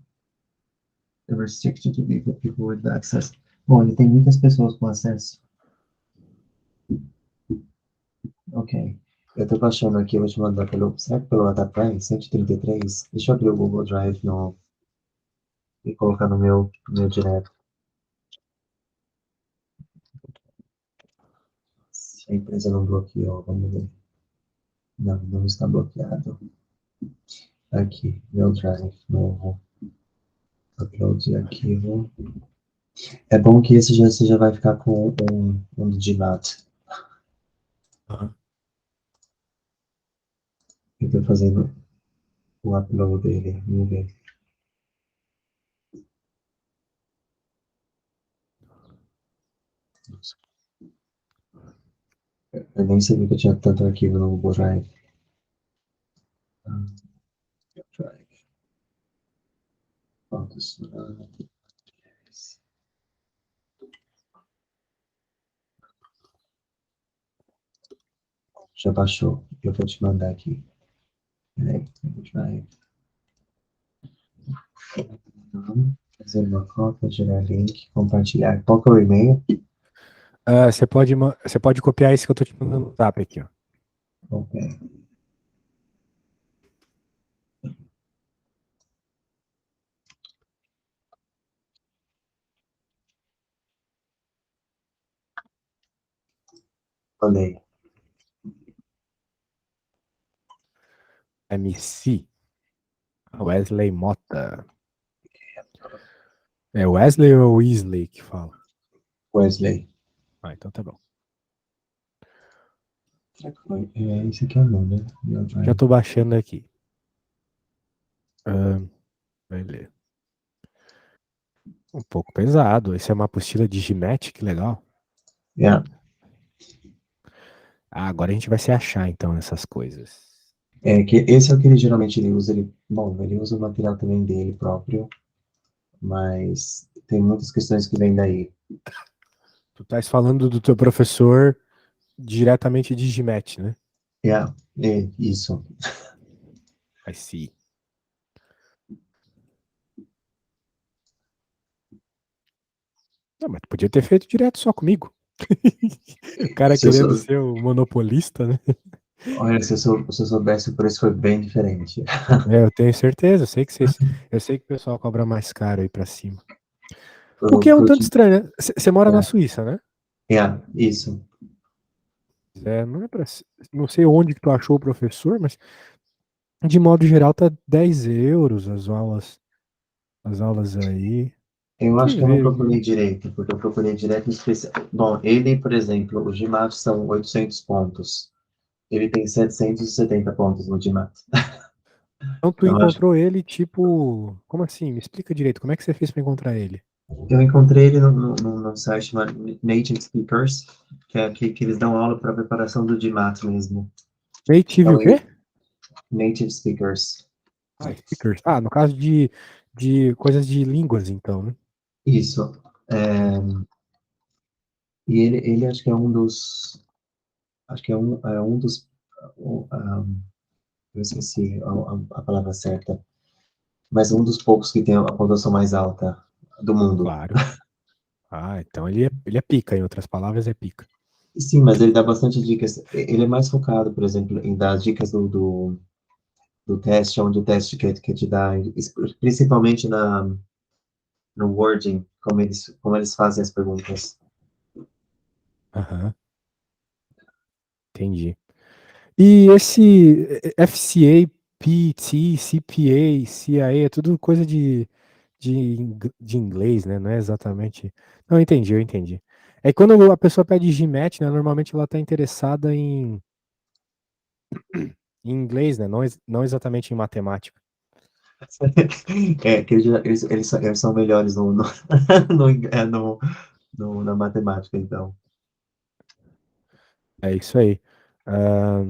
Restricted to people with access. Bom, ele tem muitas pessoas com acesso. Ok. Eu tô baixando aqui, eu vou te mandar pelo. Será que pelo WhatsApp? 133? Deixa eu abrir o Google Drive no. e colocar no meu direto. Se a empresa não bloqueou, vamos ver. Não, não está bloqueado. Aqui, meu drive novo. Upload de arquivo. É bom que esse já, você já vai ficar com um do Gmat. Aham. Eu estou fazendo o upload dele. Vamos ver. Eu nem sabia que eu tinha tanto arquivo no Google Drive. Drive. Fotos. Já baixou. Eu vou te mandar aqui. Peraí, Drive. Fazer uma cópia, gerar link, compartilhar. Qual que é o e-mail? Você pode copiar esse que eu tô te mandando no zap aqui, ó. Ok. Falei. MC. Wesley Mota. É Wesley ou Weasley que fala? Wesley. Ah, então tá bom. Será que foi? Esse aqui é o meu, né? Meu Já Drive. tô baixando aqui. Beleza. Um pouco pesado. Esse é uma apostila de Gimet, que legal. Yeah. Ah, agora a gente vai se achar então nessas coisas. É que esse é o que ele geralmente ele usa. Bom, ele usa o material também dele próprio, mas tem muitas questões que vêm daí. Tu estás falando do teu professor diretamente de Gimet, né? Yeah, isso. I see. Não, mas tu podia ter feito direto só comigo. O cara Se eu, querendo sou, ser o monopolista, né? olha, se eu soubesse, o preço foi bem diferente. É, eu tenho certeza. Eu sei que o pessoal cobra mais caro aí pra cima. O Eu, que é um eu tanto te- estranho, né? Você mora na yeah, Suíça, né? yeah, isso. É, não é pra, não sei onde que tu achou o professor, mas de modo geral tá 10 euros as aulas aí. Eu acho Quem que eu não vê? procurei direito, porque eu procurei direto no especial. Bom, ele, por exemplo, o GMAT são 800 pontos. Ele tem 770 pontos no GMAT. Então tu Então, eu acho encontrou ele tipo, como assim? Me explica direito, como é que você fez pra encontrar ele? eu encontrei ele num site chamado Native Speakers, que eles dão aula para preparação do GMAT mesmo. Native o Então, quê? Native Speakers. Ah, speakers. Ah, no caso de coisas de línguas, então, né? Isso. E ele acho que é um dos. Acho que é um dos. Eu esqueci a palavra certa. Mas um dos poucos que tem a pontuação mais alta do mundo. Claro. Ah, então ele é pica, em outras palavras, é pica. Sim, mas ele dá bastante dicas. Ele é mais focado, por exemplo, em dar dicas do teste, onde o teste quer te dar, principalmente no wording, como eles fazem as perguntas. Aham, entendi. E esse FCA, PT, CPA, CIA, é tudo coisa de inglês, né? Não é exatamente. Não, eu entendi. É que quando a pessoa pede GMAT, né? Normalmente ela está interessada em inglês, né? Não, não exatamente em matemática. É, que eles são melhores na matemática, então. É isso aí. Ah,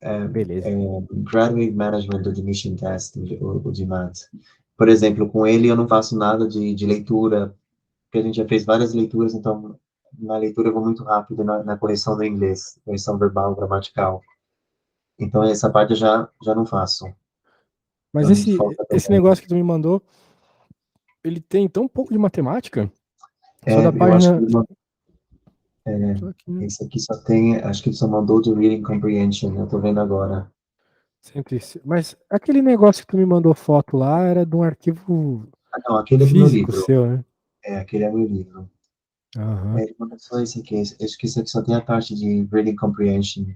É, beleza. Graduate Management Admission Test, o GMAT. Por exemplo, com ele eu não faço nada de leitura, porque a gente já fez várias leituras, então na leitura eu vou muito rápido na correção do inglês, correção verbal, gramatical. Então essa parte eu já não faço. Mas Então a gente foca esse também. negócio que tu me mandou, ele tem tão pouco de matemática? Só da Eu acho que página. Tô aqui, né? esse aqui só tem, acho que ele só mandou de Reading Comprehension, eu tô vendo agora. Mas aquele negócio que tu me mandou foto lá era de um arquivo Ah, não, aquele é do meu físico livro. seu, né? É, aquele é meu livro. Aham. Ele mandou só esse aqui. Eu esqueci que só tem a parte de reading comprehension.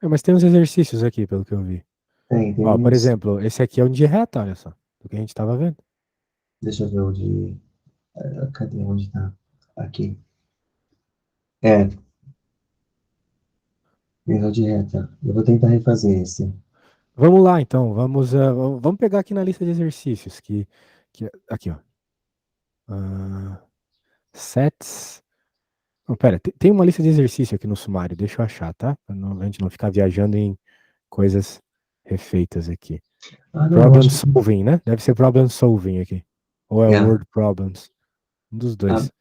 É, mas tem uns exercícios aqui, pelo que eu vi. Tem Ó, por uns. exemplo, esse aqui é um de reta, olha só. Do que a gente tava vendo. Deixa eu ver o de. Cadê? Onde tá? Aqui. É, erro de reta. Eu vou tentar refazer esse. Vamos lá, então. Vamos pegar aqui na lista de exercícios. Aqui, ó. Ah, sets. Não, pera, tem uma lista de exercício aqui no sumário. Deixa eu achar, tá? A gente não ficar viajando em coisas refeitas aqui. Ah, não, eu Problem acho que. solving, né? Deve ser problem solving aqui. Ou é É. word problems. Um dos Ah, dois.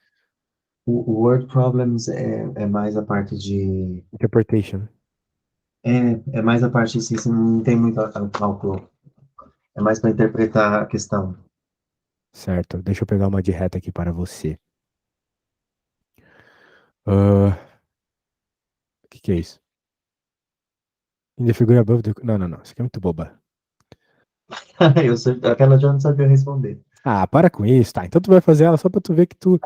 o word problems é mais a parte de. Interpretation. É mais a parte assim, você não tem muito cálculo. É mais para interpretar a questão. Certo. Deixa eu pegar uma de reta aqui para você. O que é isso? In the figure above the... Não, não, não. Isso aqui é muito boba. Aquela eu já não sabia responder. Ah, para com isso, tá? Então tu vai fazer ela só pra tu ver que tu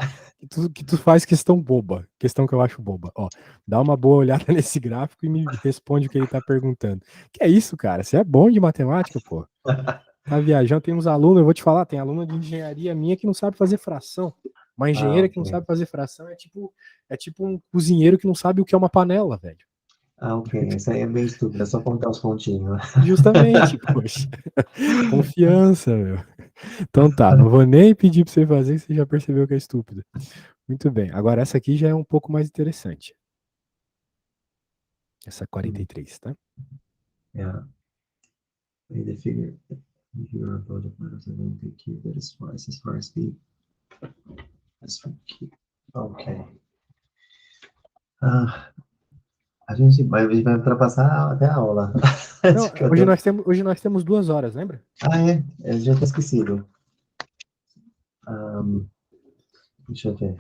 faz questão boba. Questão que eu acho boba. Ó, dá uma boa olhada nesse gráfico e me responde o que ele tá perguntando. Que é isso, cara? Você é bom de matemática, pô. Tá viajando, tem uns alunos, eu vou te falar, tem aluna de engenharia minha que não sabe fazer fração. Uma Ah, engenheira que não ok. sabe fazer fração é tipo um cozinheiro que não sabe o que é uma panela, velho. Ah, ok. Essa aí é bem estúpida, é só contar os pontinhos. Justamente, poxa. Confiança, meu. Então tá, não vou nem pedir pra você fazer, que você já percebeu que é estúpido. Muito bem. Agora essa aqui já é um pouco mais interessante. Essa 43, tá? Yeah. Aí the figure here about the minus and then the Q that is twice as far as B as from Q. Ok. Ah, a gente vai ultrapassar até a aula. Não, Que eu hoje tô... nós temos 2 horas, lembra? Ah, é? Eu já tinha esquecido. Um, deixa eu ver.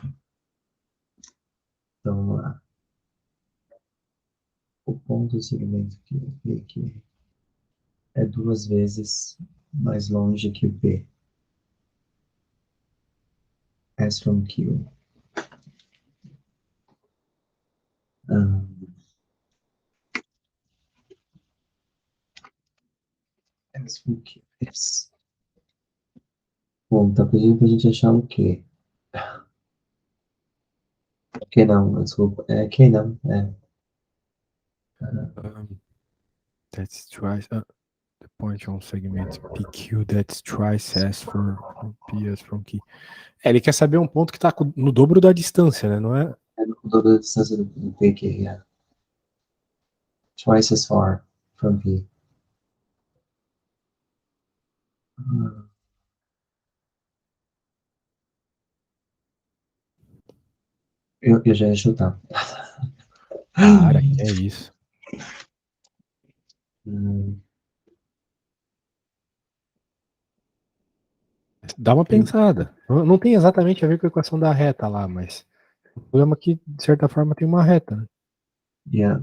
Então, vamos lá. O ponto do segmento aqui é 2 vezes mais longe que o B. As from Q. Um, as from Q. Yes. Bom, tá pedindo pra gente achar o quê? Que não, desculpa. É que não, é. Um, that's twice the point on segment PQ that's twice as for P as from Q. É, ele quer saber um ponto que tá no dobro da distância, né? Não é? É no dobro da distância do P que é twice as far from P. Hum, eu já ia chutar. Para, que é isso. Hum, Dá uma pensada. Não tem exatamente a ver com a equação da reta lá, mas o problema é que, de certa forma, tem uma reta, né? yeah.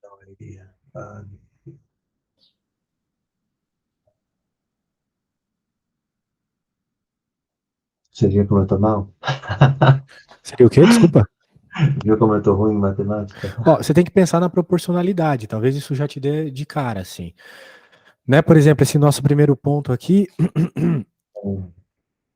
No idea. Você viu como eu tô mal? Seria o quê? Desculpa. Viu como eu tô ruim em matemática? Ó, você tem que pensar na proporcionalidade. Talvez isso já te dê de cara, assim. Né? Por exemplo, esse nosso primeiro ponto aqui,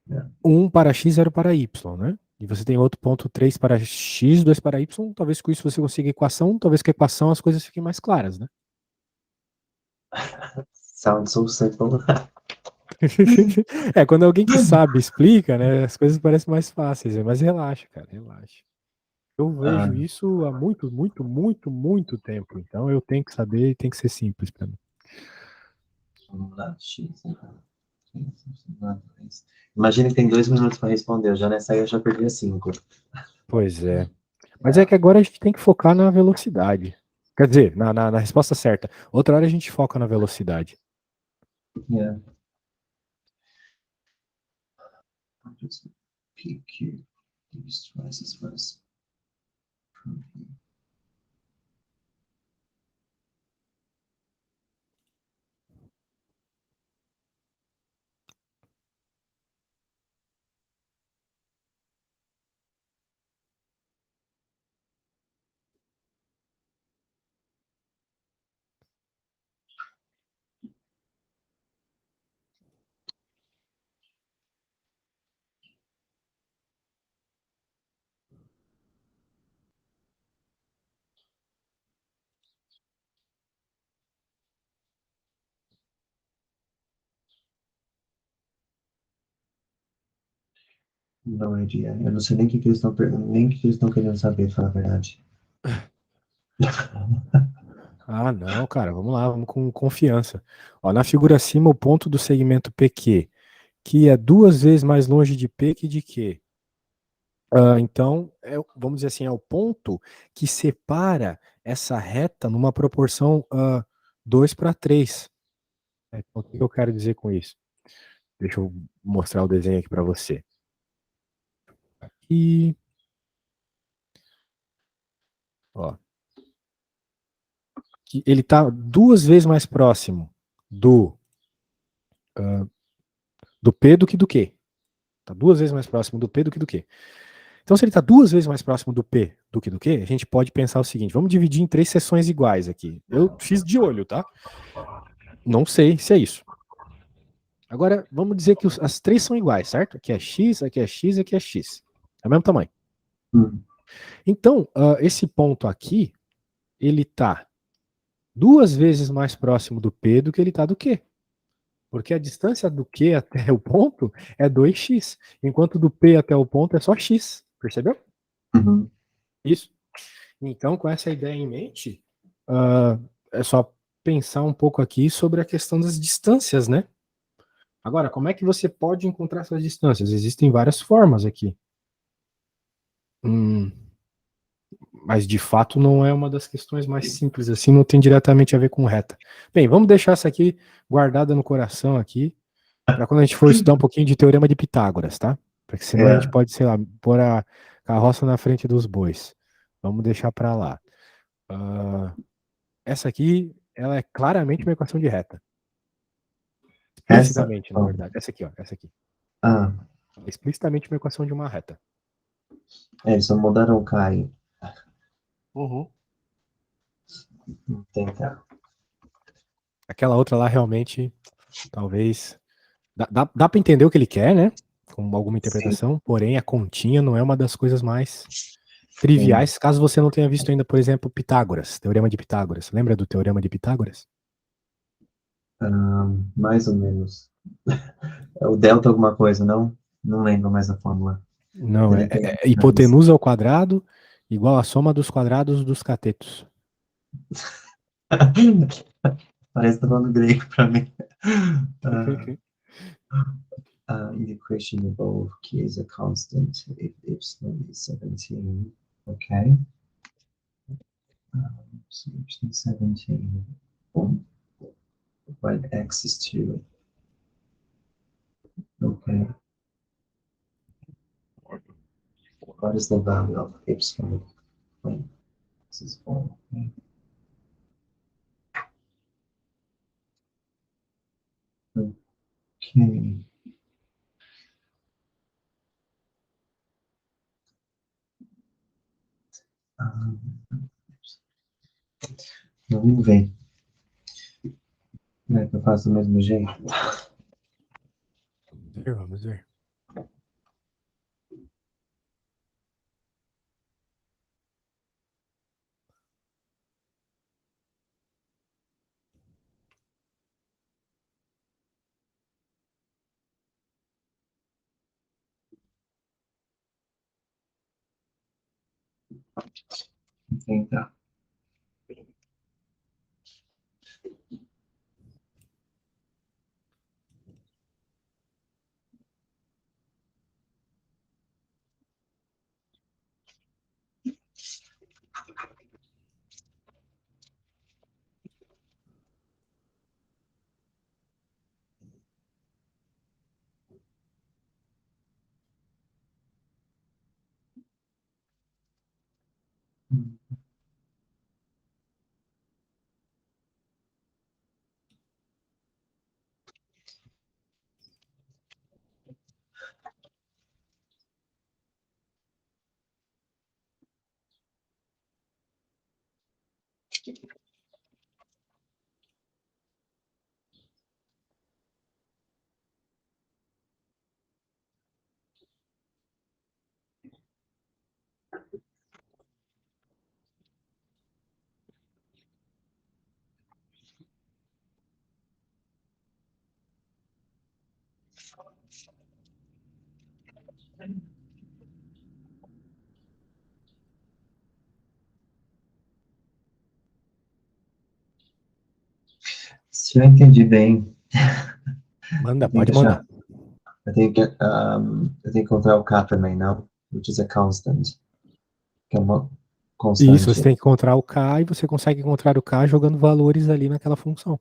Yeah. 1 para x, 0 para y, né? E você tem outro ponto, 3 para x, 2 para y. Talvez com isso você consiga equação. Talvez com a equação as coisas fiquem mais claras, né? Sounds so simple. É, quando alguém que sabe explica, né? As coisas parecem mais fáceis. Mas relaxa, cara, relaxa. Eu Ah, vejo isso há muito, muito, muito, muito tempo. Então eu tenho que saber e tem que ser simples para mim. Vamos lá, X. Imagina que tem 2 minutos para responder. Eu já nessa aí eu já perdi 5. Pois é. Mas é que agora a gente tem que focar na velocidade. Quer dizer, na resposta certa. Outra hora a gente foca na velocidade. Yeah. PQ. These choices first. Não, Ed, eu não sei nem o que, que eles estão perguntando, nem o que, que eles estão querendo saber, pra falar a verdade. Ah, não, cara, vamos lá, vamos com confiança. Ó, na figura acima, o ponto do segmento PQ, que é duas vezes mais longe de P que de Q. Então, vamos dizer assim, é o ponto que separa essa reta numa proporção 2 para 3. O que eu quero dizer com isso? Deixa eu mostrar o desenho aqui para você. Aqui, ó, que ele está duas vezes mais próximo do, do P do que do Q. Está duas vezes mais próximo do P do que do Q. Então, se ele está duas vezes mais próximo do P do que do Q, a gente pode pensar o seguinte: vamos dividir em três seções iguais aqui. Eu fiz de olho, tá? Não sei se é isso. Agora, vamos dizer que as três são iguais, certo? Aqui é x, aqui é x, aqui é x. É o mesmo tamanho. Então, esse ponto aqui, ele está duas vezes mais próximo do P do que ele está do Q. Porque a distância do Q até o ponto é 2x, enquanto do P até o ponto é só x. Percebeu? Uhum. Isso. Então, com essa ideia em mente, é só pensar um pouco aqui sobre a questão das distâncias, né? Agora, como é que você pode encontrar essas distâncias? Existem várias formas aqui. Mas de fato não é uma das questões mais simples assim, não tem diretamente a ver com reta. Bem, vamos deixar essa aqui guardada no coração aqui, para quando a gente for estudar um pouquinho de teorema de Pitágoras, tá? Porque senão a gente É, pode, sei lá, pôr a carroça na frente dos bois. Vamos deixar para lá. Essa aqui, ela é claramente uma equação de reta. essa. Explicitamente, na Ó, verdade. Essa aqui, ó. Essa aqui. ah, É explicitamente uma equação de uma reta. eles só mudaram o Caio. Uhum. Tentar. Aquela outra lá realmente, talvez. Dá para entender o que ele quer, né? Com alguma Sim, interpretação, porém a continha não é uma das coisas mais sim. triviais, caso você não tenha visto ainda, por exemplo, Pitágoras, Teorema de Pitágoras. Lembra do Teorema de Pitágoras? Mais ou menos. É o delta alguma coisa, não? Não lembro mais a fórmula. Não, Ele tem é hipotenusa ao quadrado igual a soma dos quadrados dos catetos. Parece que tá falando grego para mim. Uh, in the equation above, K is a constant if epsilon is 17. Okay. So epsilon 17. When x is 2. Okay. What is the value of epsilon when x is 4? Okay. Um, vamos ver. Como é que eu faço do mesmo jeito? Vamos ver. Tentar. Se eu entendi bem, Manda, eu tenho que pode mandar. achar, eu tenho que encontrar o K também, não? Which is a constant, que é uma Isso, você constante. tem que encontrar o K e você consegue encontrar o K jogando valores ali naquela função.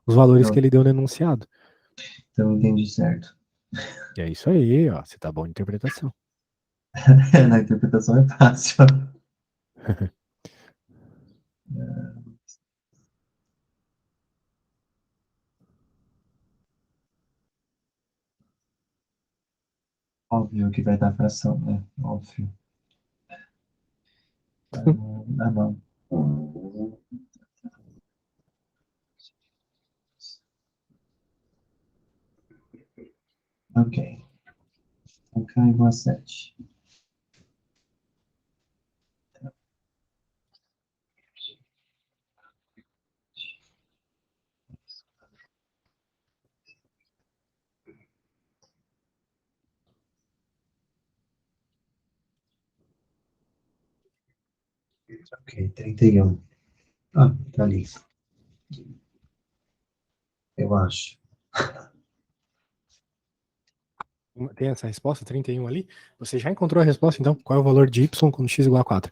Os valores que Então, ele deu no enunciado. então eu entendi certo. E é isso aí, ó. Você tá bom de interpretação. Na interpretação é fácil. Óbvio que vai dar fração, né? Óbvio. Não. Ok. Então, K igual a 7. Ok, 31. Ah, tá ali. Eu acho. Tem essa resposta, 31 ali? Você já encontrou a resposta, então? Qual é o valor de y quando x igual a 4?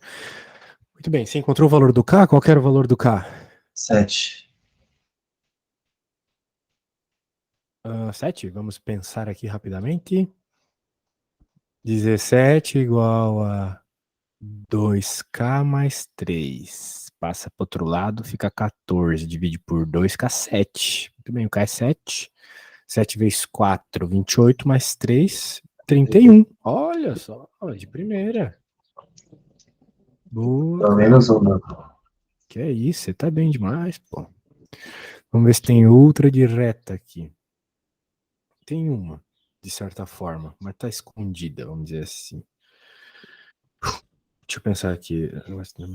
Muito bem, você encontrou o valor do k? Qual que era o valor do k? 7. 7, vamos pensar aqui rapidamente. 17 igual a 2k mais 3. Passa para o outro lado, fica 14. Divide por 2, fica 7. Muito bem, o k é 7. 7 vezes 4, 28 mais 3, 31. Olha só, de primeira. Boa, Pelo cara. menos uma. Que é isso, você tá bem demais, pô. Vamos ver se tem outra de reta aqui. Tem uma, de certa forma, mas tá escondida, vamos dizer assim. Deixa eu pensar aqui.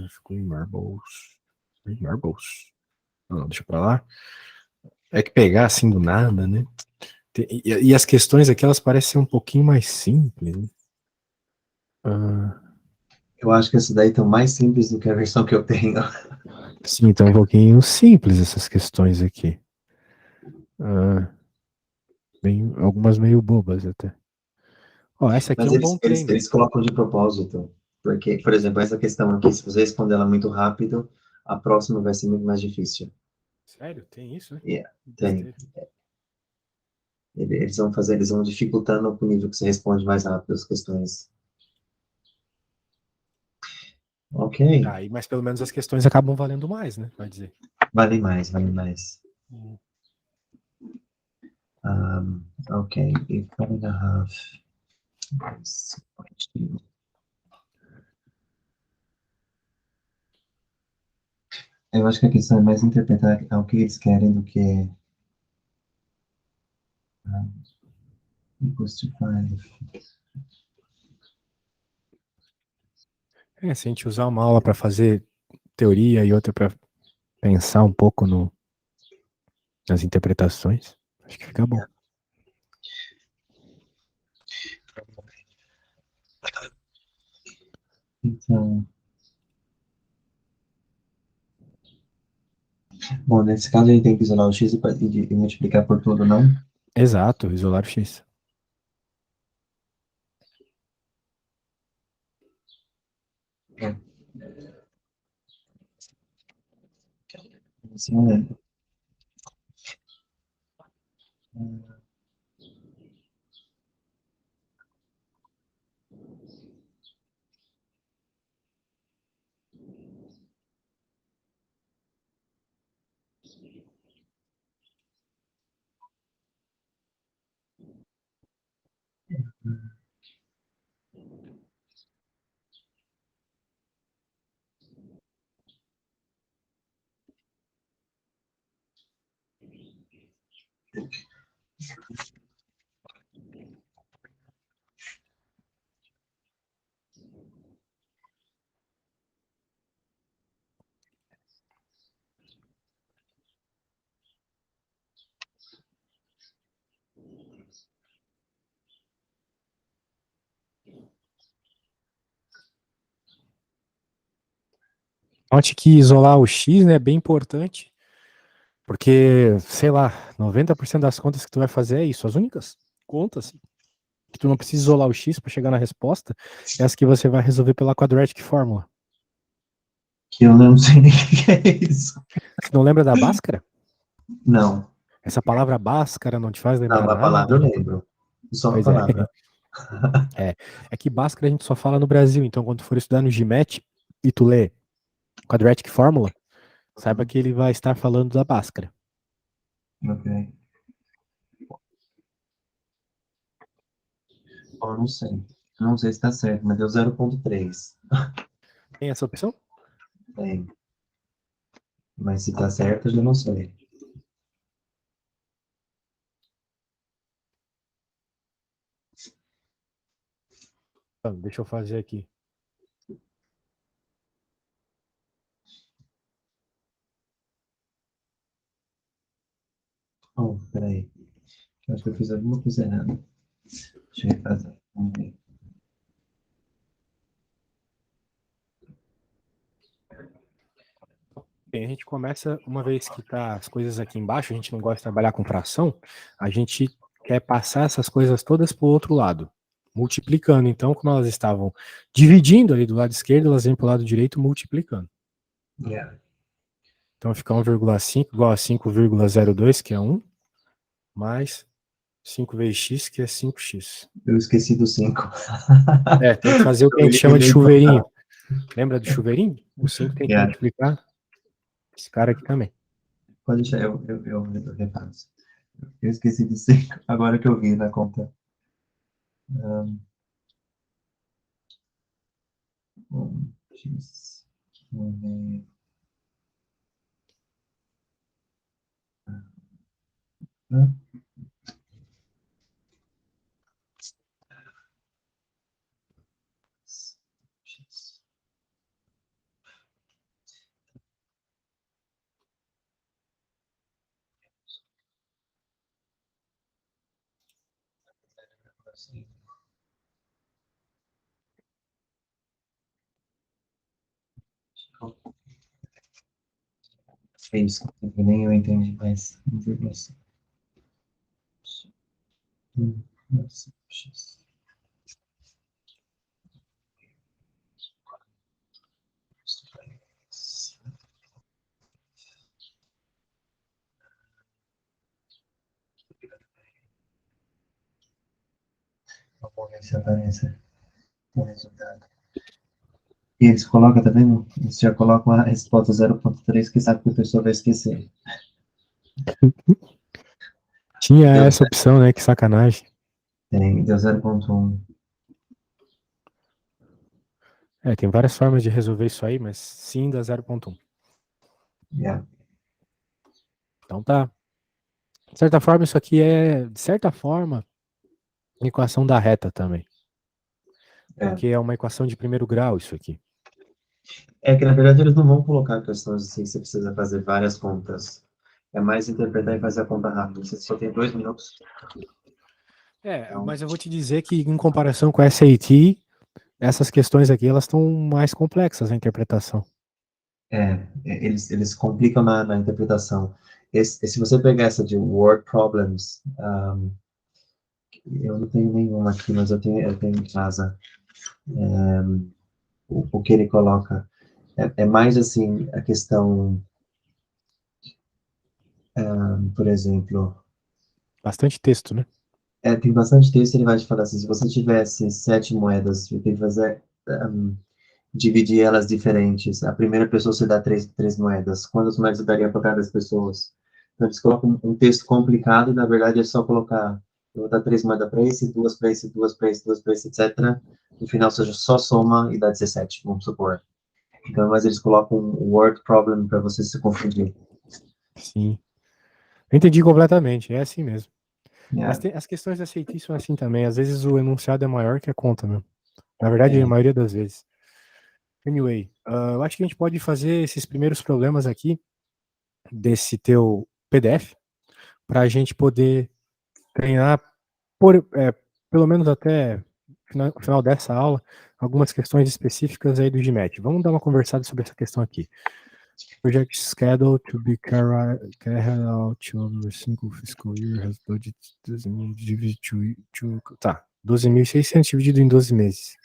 Ficou em Marbles. Em Marbles. Não, deixa pra lá. É que pegar assim do nada, né? E as questões aqui, elas parecem ser um pouquinho mais simples, né? Ah, Eu acho que essa daí tá mais simples do que a versão que eu tenho. sim, então um pouquinho simples essas questões aqui. Ah, algumas meio bobas até. Ó, essa aqui Mas é um eles, bom eles, treino, hein? eles colocam de propósito. Porque, por exemplo, essa questão aqui, se você responder ela muito rápido, a próxima vai ser muito mais difícil. Sério? Tem isso, né? Yeah, tem. Besteira. Eles vão dificultando o nível que você responde mais rápido as questões. Ok. Aí, mas pelo menos as questões acabam valendo mais, né? Vai dizer. Vale mais, vale mais. Hum. Ok. If 1.5 is 0.2. Eu acho que a questão é mais interpretar o que eles querem do que equals to 5. Se a gente usar uma aula para fazer teoria e outra para pensar um pouco nas interpretações, acho que fica bom. Então, bom, nesse caso a gente tem que isolar o x e multiplicar por tudo, não? Exato, isolar o X. É. Assim, é. Note que isolar o X, né, é bem importante, porque, sei lá, 90% das contas que tu vai fazer é isso. As únicas contas que tu não precisa isolar o X para chegar na resposta é as que você vai resolver pela quadratic formula. Que eu não sei nem o que é isso. Você não lembra da Bhaskara? Não. Essa palavra Bhaskara não te faz Não, lembrar a palavra eu nada? lembro. Só a Pois é. palavra. É que Bhaskara a gente só fala no Brasil, então quando tu for estudar no GMAT e tu lê quadratic formula, saiba que ele vai estar falando da Bhaskara. Ok. Bom, não sei. Não sei se tá certo, mas deu 0,3. Tem essa opção? Tem. Mas se tá certo, eu já não sei. Deixa eu fazer aqui. Oh, peraí. Eu acho que eu fiz alguma coisa errada. Deixa eu refazer. Vamos ver. Bem, a gente começa, uma vez que tá as coisas aqui embaixo, a gente não gosta de trabalhar com fração, a gente quer passar essas coisas todas para o outro lado, multiplicando. Então, como elas estavam dividindo ali do lado esquerdo, elas vêm para o lado direito multiplicando. Yeah. Então fica 1,5 igual a 5,02, que é 1, mais 5 vezes x, que é 5x. Eu esqueci do 5. É, tem que fazer o que a Eu gente chama de eliminei chuveirinho. total. Lembra do chuveirinho? O 5 tem que Yeah. multiplicar esse cara aqui também. Pode deixar, eu refaço. Eu esqueci do 5, agora que eu vi na conta. X. Vamos ver. X. É isso, nem eu entendi, mas 1,5. X. Vamos ver se aparece o resultado. E eles colocam, tá vendo? Eles já colocam a resposta 0,3, que sabe que a pessoa vai esquecer. Tinha Deu, essa opção, né? Que sacanagem. deu 0,1. É, tem várias formas de resolver isso aí, mas sim dá 0,1. Yeah. Então tá. De certa forma, isso aqui é, de certa forma, equação da reta também. É. Porque é uma equação de primeiro grau isso aqui. É que, na verdade, eles não vão colocar questões assim, que você precisa fazer várias contas. É mais interpretar e fazer a conta rápida. Você só tem 2 minutos. É, Então, mas eu vou te dizer que em comparação com a SAT, essas questões aqui, elas estão mais complexas a interpretação. eles complicam na interpretação. Se você pegar essa de word problems, eu não tenho nenhuma aqui, mas eu tenho em casa. O que ele coloca é mais assim a questão, por exemplo, Bastante texto, né? tem bastante texto. Ele vai te falar assim: se você tivesse 7 moedas, você tem que fazer dividir elas diferentes. A primeira pessoa você dá três moedas. Quantas moedas você daria para cada das pessoas? Então eles colocam um texto complicado e na verdade é só colocar: eu vou dar 3 moedas para esse, duas para esse, duas para esse, duas para esse, etc. No final você só soma e dá 17, vamos supor. Então, mas eles colocam um word problem para você se confundir. Sim. Eu entendi completamente, é assim mesmo. Mas Yeah, as questões da SAT são assim também. Às vezes o enunciado é maior que a conta, né? Na verdade, a é, maioria das vezes. Anyway, eu acho que a gente pode fazer esses primeiros problemas aqui desse teu PDF para a gente poder treinar por, pelo menos até o final dessa aula, algumas questões específicas aí do GMAT. Vamos dar uma conversada sobre essa questão aqui. Project schedule to be carried out over a single fiscal year has budget divided tá, 12.600 dividido em 12 meses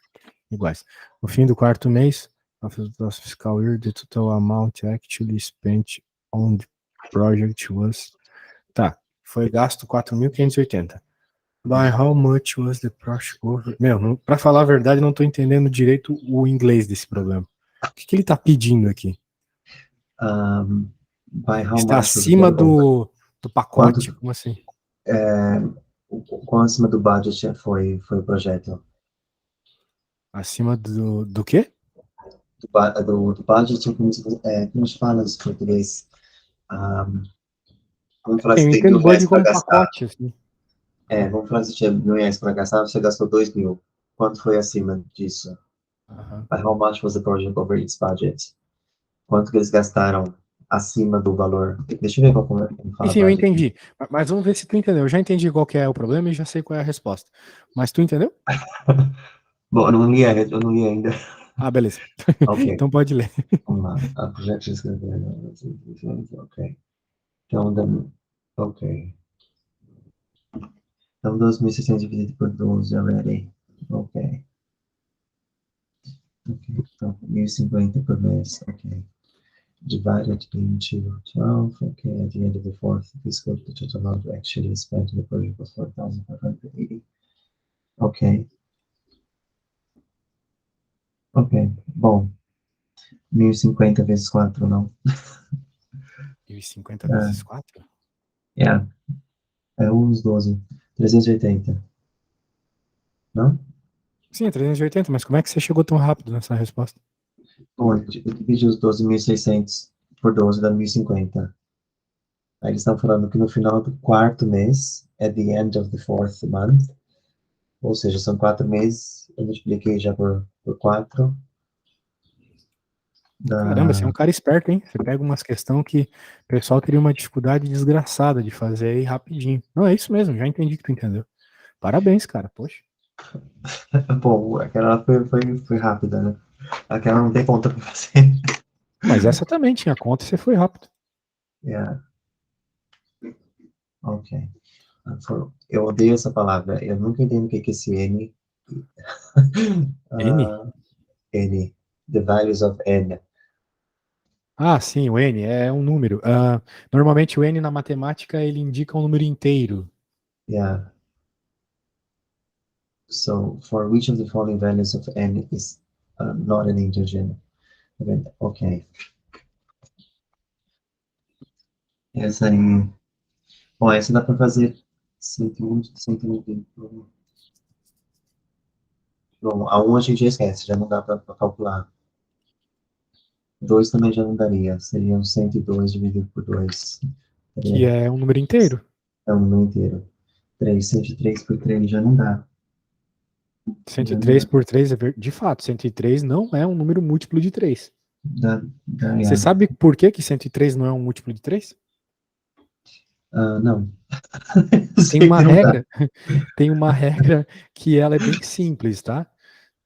iguais. No fim do quarto mês of the fiscal year, the total amount actually spent on the project was, tá, foi gasto 4.580. By how much was the project over? Meu, pra falar a verdade, não tô entendendo direito o inglês desse problema. O que ele tá pedindo aqui? By how Está much was acima the over? do Quanto, pacote? Como assim? quão acima do budget foi o projeto? Acima do quê? Do budget, como se fala em português? Vamos falar Eu se tem entendo R$ 1.000 budget para como gastar. pacote, assim. Vamos falar se tinha R$ 1.000 para gastar, você gastou 2.000. Quanto foi acima disso? Uhum. By how much was the project over its budget? Quanto que eles gastaram acima do valor? Deixa eu ver como fala Sim, eu budget. entendi. Mas vamos ver se tu entendeu. Eu já entendi qual que é o problema e já sei qual é a resposta. Mas tu entendeu? Bom, eu não li ainda. Ah, beleza. Ok, Então pode ler. vamos lá. A projections. Ok. Então, ok. Então, 2.600 dividido por 12 already. Ok. Ok. Então, 1.050 por mês. Ok. Divided into 12. Okay. At the end of the fourth fiscal, the total amount actually spent in the project was 4,580. Ok. Ok. Bom, 1.050 vezes 4, não? 1.050 É, vezes 4? yeah. É uns 12. 380. Não? Sim, é 380, mas como é que você chegou tão rápido nessa resposta? Bom, divide os 12.600 por 12 dá 1.050. Aí eles estão falando que no final do quarto mês, at the end of the fourth month, ou seja, são 4 meses, eu multipliquei já por 4, Caramba, você é um dá, cara esperto, hein? Você pega umas questões que o pessoal teria uma dificuldade desgraçada de fazer aí rapidinho. Não, é isso mesmo, já entendi que tu entendeu. Parabéns, cara, poxa. bom, aquela foi rápida, né? Aquela não tem conta pra fazer. Mas essa também tinha conta e você foi rápido. Yeah, ok. Eu odeio essa palavra, eu nunca entendo o que é esse N. N? uh, N, the values of N. Ah, sim, o N é um número. Ah, normalmente o N na matemática ele indica um número inteiro. Yeah. So, for which of the following values of N is not an integer? Ok. Essa aí. Bom, essa dá para fazer 101, 101. Bom, a 1 a gente já esquece, já não dá para calcular. 2 também já não daria, seria 102 dividido por 2. Que é um número inteiro. É um número inteiro. 3, 103 por 3 já não dá. Já não 103 dá. por 3 é de fato, 103 não é um número múltiplo de 3. Você Yeah. sabe por que que 103 não é um múltiplo de 3? Não. Tem Sei uma que não dá. regra, tem uma regra que ela é bem simples, tá?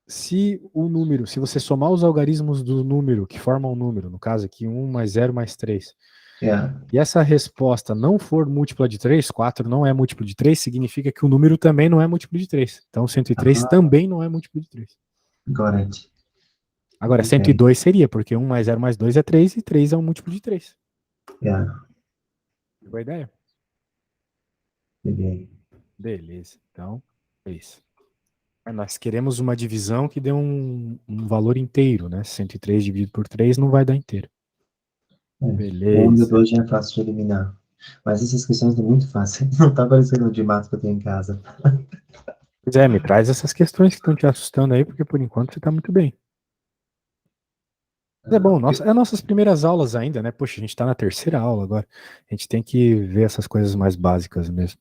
Se o número, se você somar os algarismos do número que formam o número, no caso aqui 1 mais 0 mais 3, Yeah. e essa resposta não for múltipla de 3, 4 não é múltiplo de 3, significa que o número também não é múltiplo de 3. Então 103 também não é múltiplo de 3. Got it. Agora, Ok. 102 seria, porque 1 mais 0 mais 2 é 3 e 3 é um múltiplo de 3. Yeah. Boa ideia? Peguei. Beleza. Então, é isso. Nós queremos uma divisão que dê um valor inteiro, né? 103 dividido por 3 não vai dar inteiro. O 1 e o Beleza. 2 já é fácil de eliminar. Mas essas questões são muito fáceis. Não tá parecendo o de mato que eu tenho em casa. Pois é, me traz essas questões que estão te assustando aí, porque por enquanto você está muito bem. Mas é bom, nossa, é nossas primeiras aulas ainda, né? Poxa, a gente está na terceira aula agora. A gente tem que ver essas coisas mais básicas mesmo.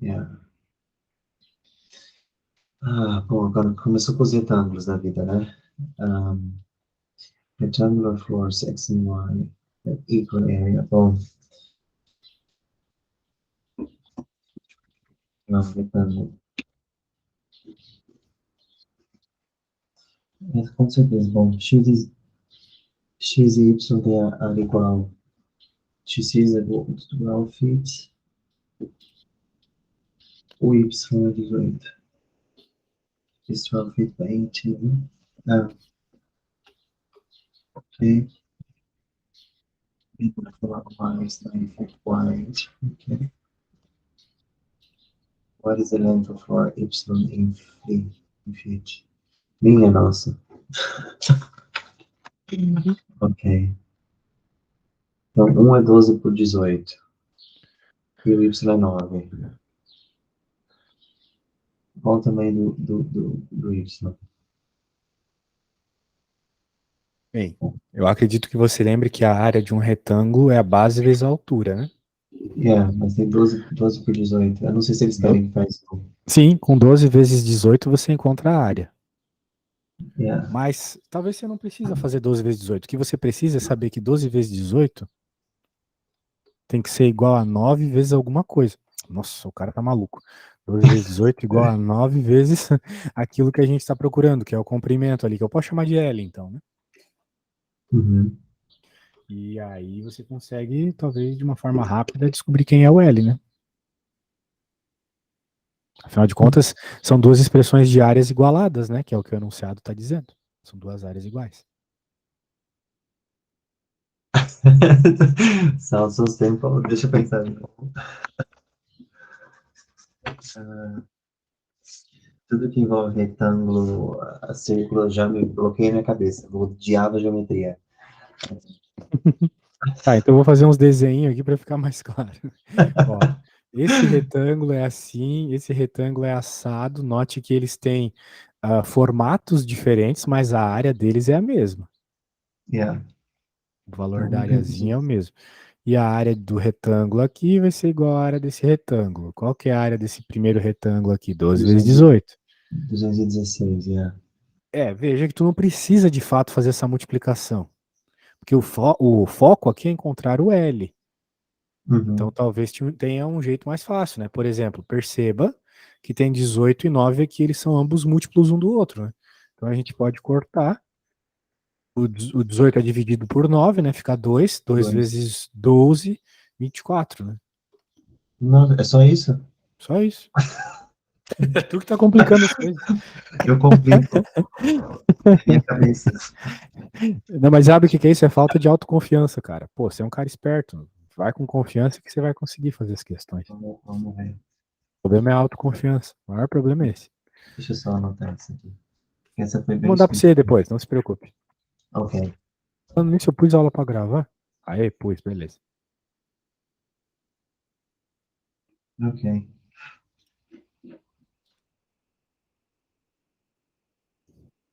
Yeah. Bom, agora começou com os retângulos da vida, né? Um, rectangular floors x and y at equal area. Bom, não, retângulo. Com certeza. Bom, x e y tem a área igual. X é igual fit. O y é 18. X 12 feet by 18. Ah, ok. E vai falar mais 9 feet wide. Ok. What is the length of our y in feet? Minha nossa. Ok. Então, 1 é 12 por 18. E o y é 9. Qual o tamanho do y? Bem, eu acredito que você lembre que a área de um retângulo é a base vezes a altura, né? Yeah, mas tem 12 por 18. Eu não sei se eles Do- querem que faz. Sim, com 12 vezes 18 você encontra a área. Yeah. Mas talvez você não precisa fazer 12 vezes 18. O que você precisa é saber que 12 vezes 18 tem que ser igual a 9 vezes alguma coisa. Nossa, o cara tá maluco. 12 vezes 18 igual a 9 vezes aquilo que a gente está procurando, que é o comprimento ali, que eu posso chamar de L, então, né? Uhum. E aí você consegue, talvez, de uma forma rápida, descobrir quem é o L, né? Afinal de contas, são duas expressões de áreas igualadas, né? Que é o que o enunciado está dizendo. São duas áreas iguais. Só o seu tempo. Deixa eu pensar. Tudo que envolve retângulo, círculo, já me bloqueia na cabeça. Vou odiar a geometria. Tá, então eu vou fazer uns desenhos aqui para ficar mais claro. Ó, esse retângulo é assim, esse retângulo é assado. Note que eles têm formatos diferentes, mas a área deles é a mesma. Yeah. O valor Então, da nunca areazinha entendi. é o mesmo. E a área do retângulo aqui vai ser igual à área desse retângulo. Qual que é a área desse primeiro retângulo aqui? 12 vezes 200, 18. 216, yeah. É, veja que tu não precisa de fato fazer essa multiplicação. Porque o foco aqui é encontrar o L. Então Uhum. talvez tenha um jeito mais fácil, né? Por exemplo, perceba que tem 18 e 9 aqui, eles são ambos múltiplos um do outro, né? Então a gente pode cortar. O 18 é dividido por 9, né? Fica 2. 2 Dois. vezes 12, 24, né? Não, é só isso? Só isso. Tu que tá complicando as coisas. Eu complico minha cabeça. Não, mas sabe o que que é isso? É falta de autoconfiança, cara. Pô, você é um cara esperto. Vai com confiança que você vai conseguir fazer as questões. Vamos ver. O problema é a autoconfiança. O maior problema é esse. Deixa eu só anotar isso aqui. Essa foi Vou bem mandar pra você específica. depois, não se preocupe. Ok, Falando nisso, eu pus aula pra gravar. Aí, pus, beleza. ok,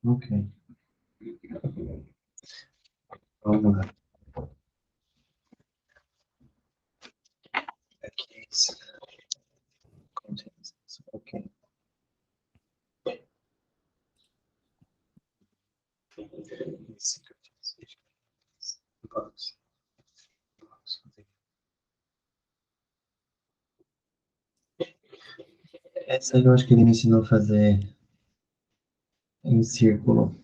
ok. Vamos lá. Aqui é isso. Ok. Essa eu acho que ele me ensinou a fazer em círculo,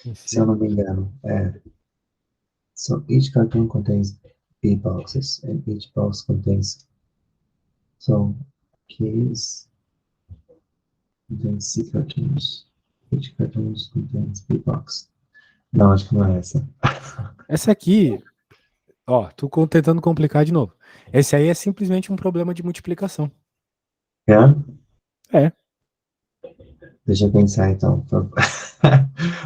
Em se eu não me círculos. engano. É. So each cartoon contains B boxes, and each box contains. So keys contains C cartoons. Each cartoon contains B box. Não, acho que não é essa. Essa aqui, ó, tô tentando complicar de novo. Esse aí é simplesmente um problema de multiplicação. É? É, Deixa eu pensar então.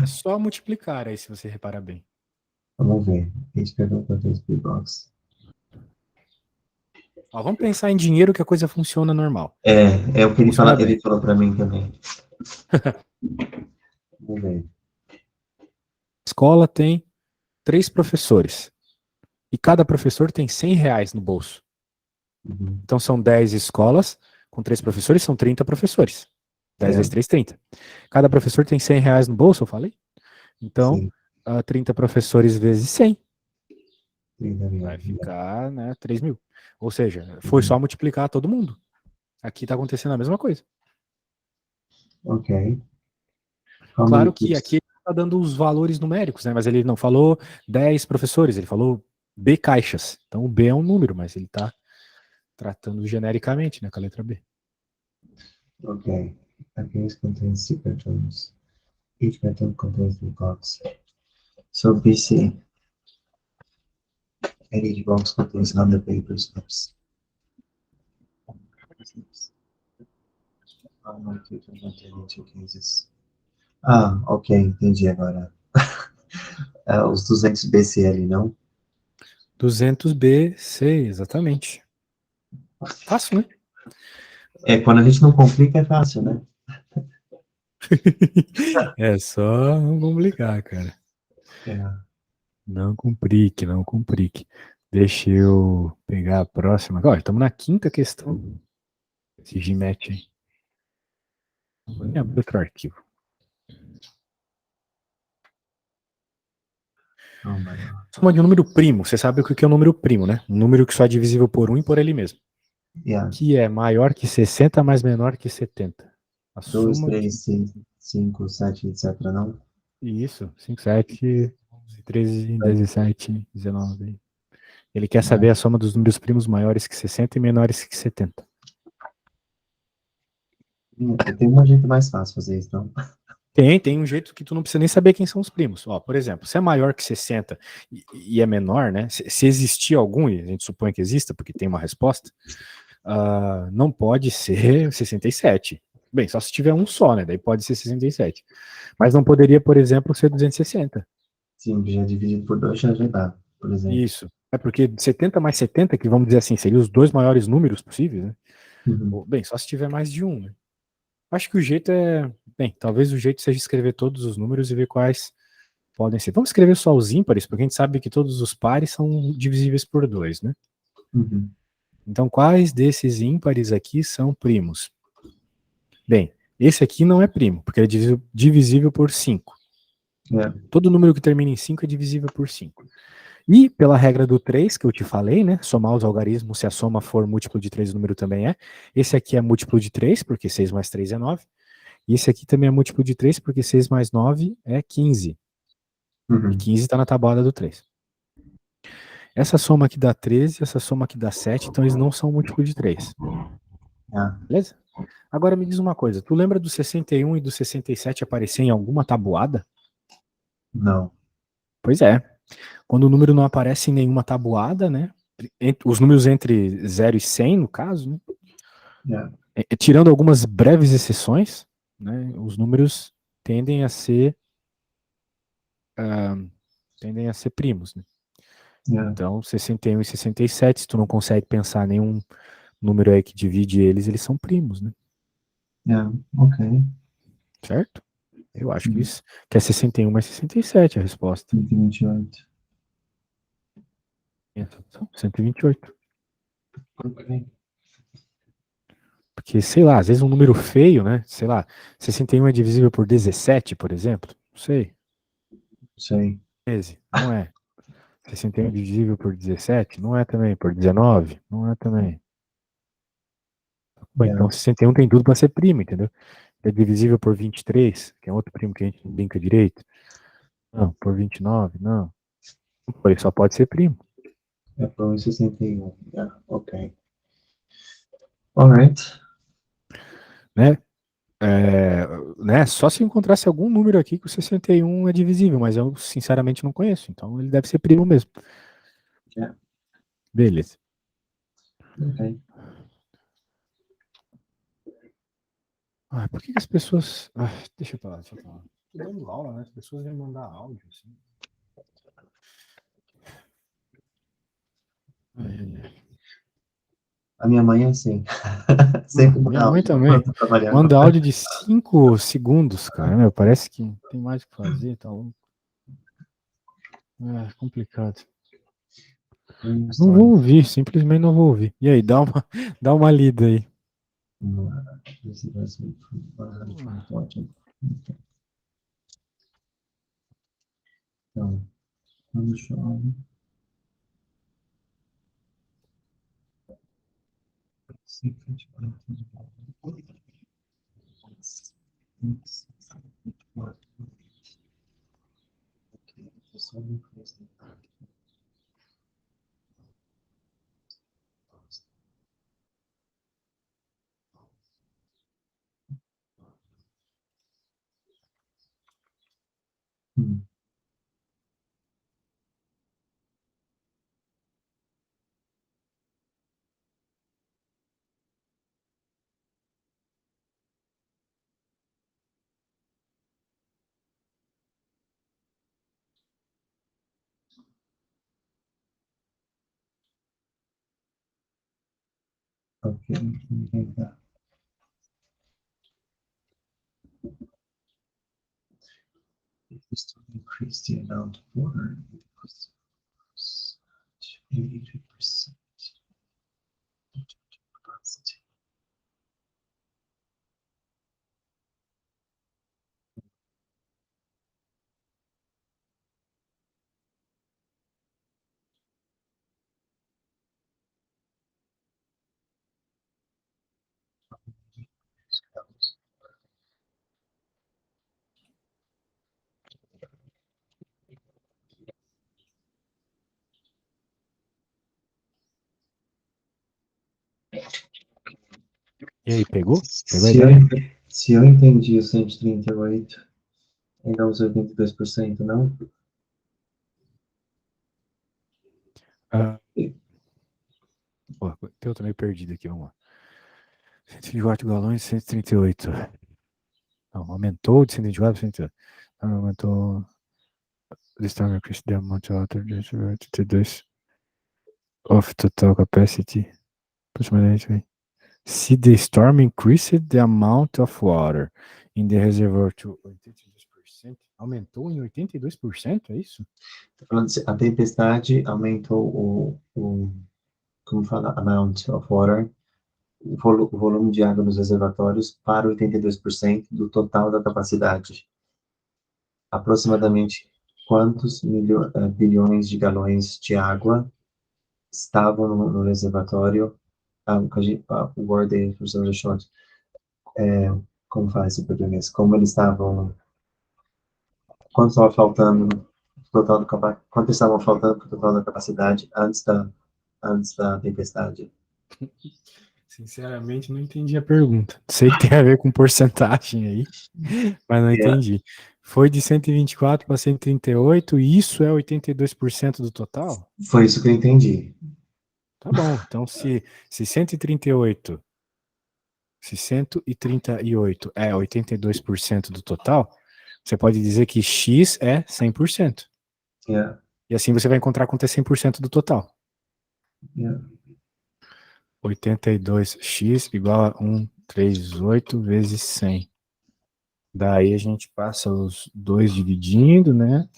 é só multiplicar aí, se você reparar bem. Vamos ver. Each cartoon contains B box. Ó, vamos pensar em dinheiro que a coisa funciona normal. É o que ele Funciona fala, bem. ele falou pra mim também. Vamos ver. Escola tem 3 professores. E cada professor tem R$ 100 no bolso. Uhum. Então são 10 escolas, com 3 professores, são 30 professores. 10 É, vezes 3, 30. Cada professor tem R$ 100 no bolso, eu falei? Então, sim. 30 professores vezes 100 vai 30 mil. ficar, né, 3 mil. Ou seja, foi Uhum. só multiplicar todo mundo. Aqui está acontecendo a mesma coisa. Ok. How many Claro que aqui cubes? ele está dando os valores numéricos, né? Mas ele não falou 10 professores, ele falou B caixas. Então o B é um número, mas ele está tratando genericamente, né, com a letra B. Okay. A case contains six cartons. Each carton contains three boxes. So BC, and each box contains 100 paper slips. One, two, three, two cases. Ah, ok, entendi agora. É, os 200 BCL, não? 200B, C, exatamente. Fácil, né? É, quando a gente não complica é fácil, né? É só não complicar, cara. É. Não complique, não complique. Deixa eu pegar a próxima. Olha, estamos na quinta questão. Esse Gmatch aí. Vou nem abrir outro arquivo. Oh my God. Soma de um número primo. Você sabe o que é um número primo, né? Um número que só é divisível por 1 e por ele mesmo. Yeah. Que é maior que 60, mas menor que 70. A 2, soma de 3, 5, 7, etc. Não? isso, 5, 7, 11, 13, É. 17, 19. Ele quer Yeah. saber a soma dos números primos maiores que 60 e menores que 70. Tem uma jeito mais fácil fazer isso, não? Tem um jeito que tu não precisa nem saber quem são os primos. Ó, por exemplo, se é maior que 60 e é menor, né? Se existir algum, e a gente supõe que exista, porque tem uma resposta, não pode ser 67. Bem, só se tiver um só, né? Daí pode ser 67. Mas não poderia, por exemplo, ser 260. Sim, já dividido por 2 já dá, por exemplo. Isso. É porque 70 mais 70, que vamos dizer assim, seriam os dois maiores números possíveis, né? Uhum. Bem, só se tiver mais de um, né? Acho que o jeito é. Bem, talvez o jeito seja escrever todos os números e ver quais podem ser. Vamos escrever só os ímpares, porque a gente sabe que todos os pares são divisíveis por 2, né? Uhum. Então, quais desses ímpares aqui são primos? Bem, esse aqui não é primo, porque ele é divisível por 5. É. Todo número que termina em 5 é divisível por 5. E pela regra do 3, que eu te falei, né? Somar os algarismos, se a soma for múltiplo de 3, o número também é. Esse aqui é múltiplo de 3, porque 6 mais 3 é 9. E esse aqui também é múltiplo de 3, porque 6 mais 9 é 15. E Uhum. 15 está na tabuada do 3. Essa soma aqui dá 13, essa soma aqui dá 7, então eles não são múltiplo de 3. Ah, Beleza? Agora me diz uma coisa, tu lembra do 61 e do 67 aparecer em alguma tabuada? não. Pois é. Quando o número não aparece em nenhuma tabuada, né? Os números entre 0 e 100, no caso, né? Yeah. Tirando algumas breves exceções, né? Os números tendem a ser uh, tendem a ser primos, né? Yeah. Então, 61 e 67, se tu não consegue pensar nenhum número aí que divide eles, eles são primos, né? Yeah. Ok. Certo? Eu acho que Sim. isso que é 61 mais 67 a resposta. 128. 128. Ok. Porque, sei lá, às vezes um número feio, né? Sei lá, 61 é divisível por 17, por exemplo. Não sei. Sei. 13, não é. 61 é divisível por 17, não é também. Por 19, não é também. Pô, Yeah. então 61 tem tudo para ser primo, entendeu? É divisível por 23, que é outro primo que a gente não brinca direito. Não, por 29, não. Pô, ele só pode ser primo, É por 1,61. Yeah. Ok. Alright. né? É, né? Só se encontrasse algum número aqui que o 61 é divisível, mas eu sinceramente não conheço, então ele deve ser primo mesmo. Yeah. Beleza. Ok. Por que as pessoas. Deixa eu falar, deixa eu falar. Tô dando aula, né? As pessoas vêm mandar áudio, assim. Ai. A minha mãe é assim. Sempre Minha manda mãe áudio quando também. eu tô trabalhando. Manda áudio de 5 segundos, cara. Meu, parece que tem mais o que fazer, tá louco. É complicado. Não vou Stories. ouvir, simplesmente não vou ouvir. E aí, dá uma lida aí. This was 140. Então, vamos chamar. Ok, vamos tentar. Is to increase the amount of water in the to 83% capacity. E aí, pegou? Pegou a Se eu, ideia? se eu entendi o 138, ainda os 82%, não? Ah, pô, eu tô meio perdido aqui, vamos lá. 124 galões, 138. Não, aumentou de 124 para 138. Não, aumentou. The storm increased the amount of water 82 of total capacity. Aproximately. Se the storm increased the amount of water in the reservoir to 82%, aumentou em 82%, é isso? A tempestade aumentou como fala, amount of water, o volume de água nos reservatórios para 82% do total da capacidade. Aproximadamente quantos bilhões de galões de água estavam no reservatório? O word aí, professor Short, como faz em português? Como eles estavam, quanto estava faltando total quanto estavam faltando para o total da capacidade antes da tempestade? Sinceramente, não entendi a pergunta. Sei que tem a ver com porcentagem aí, mas não Yeah. entendi. Foi de 124 para 138 e isso é 82% do total? Foi isso que eu entendi. Tá bom. Então, se 138, se 138 é 82% do total, você pode dizer que X é 100%. Yeah. E assim você vai encontrar quanto é 100% do total. Yeah. 82x igual a 138 vezes 100. Daí a gente passa os dois dividindo, né?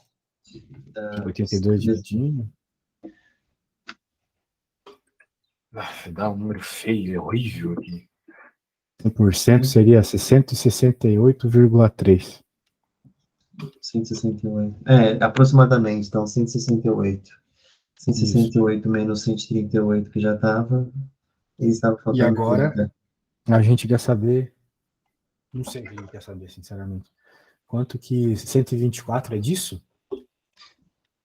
82 dividindo. Dá um número feio, é horrível aqui. 100% seria 668,3. 168. Aproximadamente, então, 168. Isso. 168 menos 138 que já estava, e estava E faltando agora quanto? a gente quer saber, não sei o que a gente quer saber, sinceramente. Quanto que 124 é disso?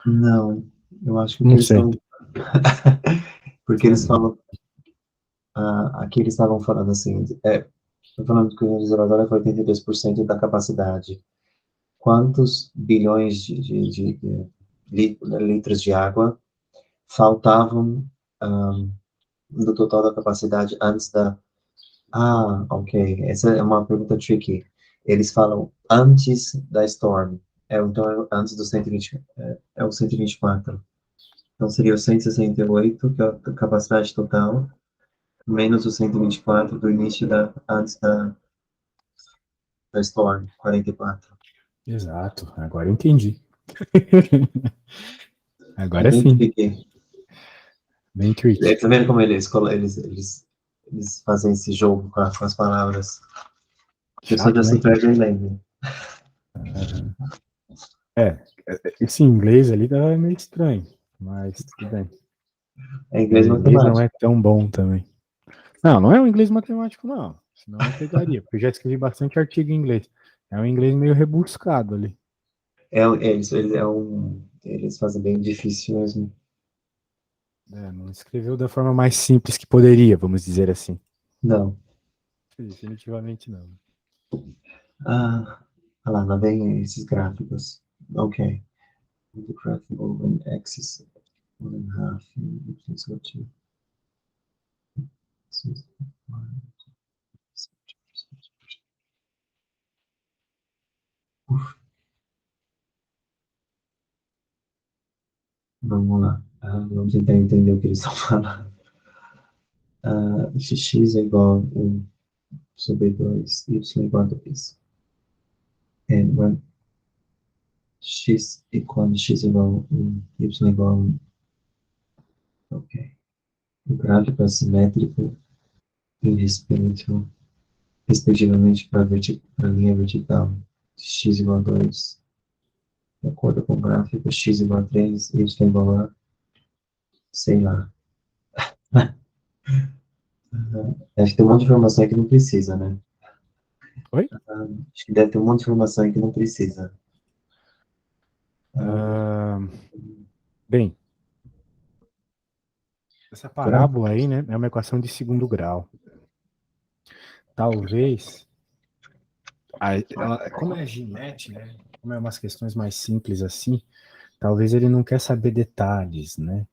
Não, eu acho que o que Não eles sei. estão. Porque eles falam. Aqui eles estavam falando assim. Estou falando que o reservatório foi 82% da capacidade. Quantos bilhões de litros de água faltavam do total da capacidade antes da. Ok. Essa é uma pergunta tricky. Eles falam antes da storm. Então, antes do 120, é o 124. Então, seria o 168, que é a capacidade total, menos o 124 do início antes da storm, 44. Exato, agora eu entendi. É Agora bem sim, tricky. bem tricky. Tá vendo como eles fazem esse jogo com as palavras? A pessoa já Chato, se né? perde e lembra. É, esse inglês ali tava meio estranho, mas tudo bem. É Meu inglês e inglês não é matemática. tão bom também. Não, não é um inglês matemático, não. Senão eu pegaria, porque eu já escrevi bastante artigo em inglês. É um inglês meio rebuscado ali. Eles fazem bem difícil mesmo. É, não escreveu da forma mais simples que poderia, vamos dizer assim. Não. Definitivamente não. Lá vem esses gráficos. Ok. The graph over axis 1.5, so two. Vamos lá. Vamos tentar entender o que eles estão falando. x é igual a 1 sobre 2, y igual a 2. Quando x e quando x igual a 1, y igual a 1. Ok. O gráfico é simétrico em respeito, respectivamente, para a linha vertical. X igual a 2. De acordo com o gráfico, x igual a 3, y igual a, sei lá. Acho que tem um monte de informação aí que não precisa, né? Oi? Acho que deve ter um monte de informação aí que não precisa. Ah, bem, essa Será? parábola aí, né, é uma equação de segundo grau. Talvez, como é Ginete, né, como é umas questões mais simples assim, talvez ele não quer saber detalhes, né?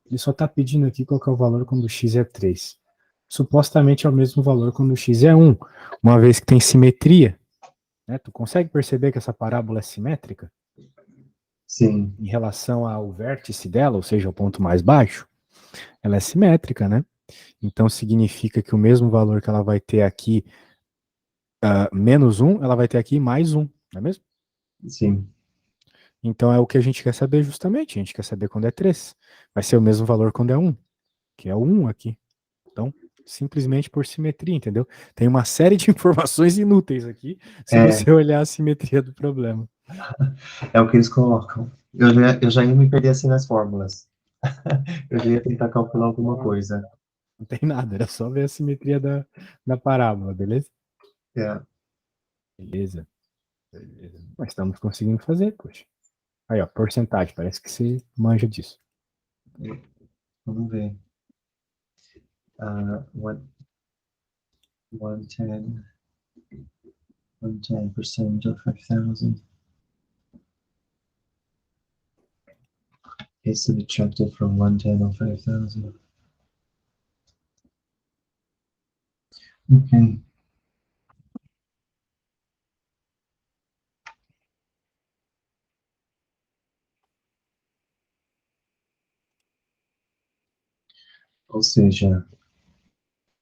Ele só está pedindo aqui qual que é o valor quando x é 3. Supostamente é o mesmo valor quando x é 1, uma vez que tem simetria. Né? Tu consegue perceber que essa parábola é simétrica Sim, em relação ao vértice dela, ou seja, o ponto mais baixo? Ela é simétrica, né? Então significa que o mesmo valor que ela vai ter aqui, menos 1, ela vai ter aqui mais 1, não é mesmo? sim. Então é o que a gente quer saber justamente. A gente quer saber quando é 3. Vai ser o mesmo valor quando é 1, que é o 1 aqui. Então, simplesmente por simetria, entendeu? Tem uma série de informações inúteis aqui, se É, você olhar a simetria do problema. é o que eles colocam. Eu já ia me perder assim nas fórmulas. Eu já ia tentar calcular alguma coisa. Não tem nada, era só ver a simetria da parábola, beleza? É, Beleza, beleza. Mas estamos conseguindo fazer, poxa. Aí, ó, porcentagem, parece que você manja disso. vamos ver. 110, 110% of 5,000 is subtracted from 110 of 5,000. Ok. Ou seja,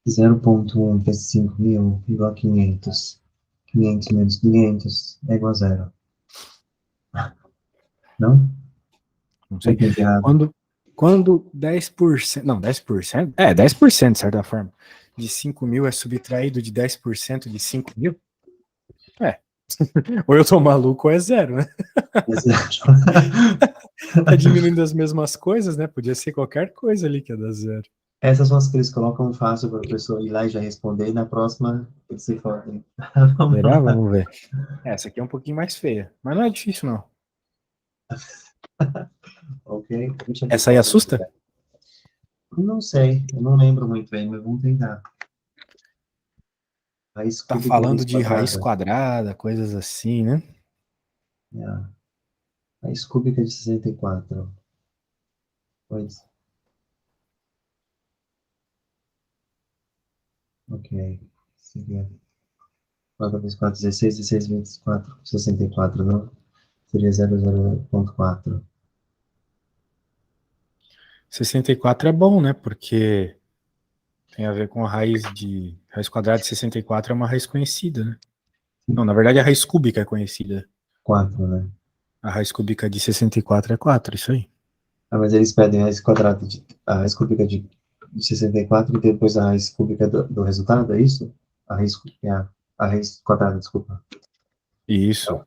0,1 vezes 5.000 igual a 500. 500 menos 500 é igual a zero. Não? Não Ou sei. entendi errado? Quando 10%, não, 10%, 10% de certa forma, de 5 mil é subtraído de 10% de 5 mil, é. Ou eu tô maluco ou é zero, né? Exato. Tá diminuindo as mesmas coisas, né? Podia ser qualquer coisa ali que ia dar zero. Essas são as que eles colocam fácil para a pessoa ir lá e já responder, e na próxima eles se fodem. Será? Vamos ver. Essa aqui é um pouquinho mais feia, mas não é difícil, não. Ok? Deixa eu ver Essa aí qual que assusta? é. Não sei, eu não lembro muito bem, mas vamos tentar. Raiz Tá cúbica falando vezes de raiz quadrada. quadrada, coisas assim, né? É. Raiz cúbica de 64. Pois, ok. Seria 4 vezes 4, 16, 16 vezes 4, 64, não? Seria 0,0.4. 64 é bom, né? Porque tem a ver com a raiz quadrada de 64 é uma raiz conhecida, né? Não, na verdade a raiz cúbica é conhecida. 4, né? A raiz cúbica de 64 é 4, isso aí. Ah, mas eles pedem a raiz cúbica de 64 e depois a raiz cúbica do resultado, é isso? A raiz quadrada, desculpa. Isso.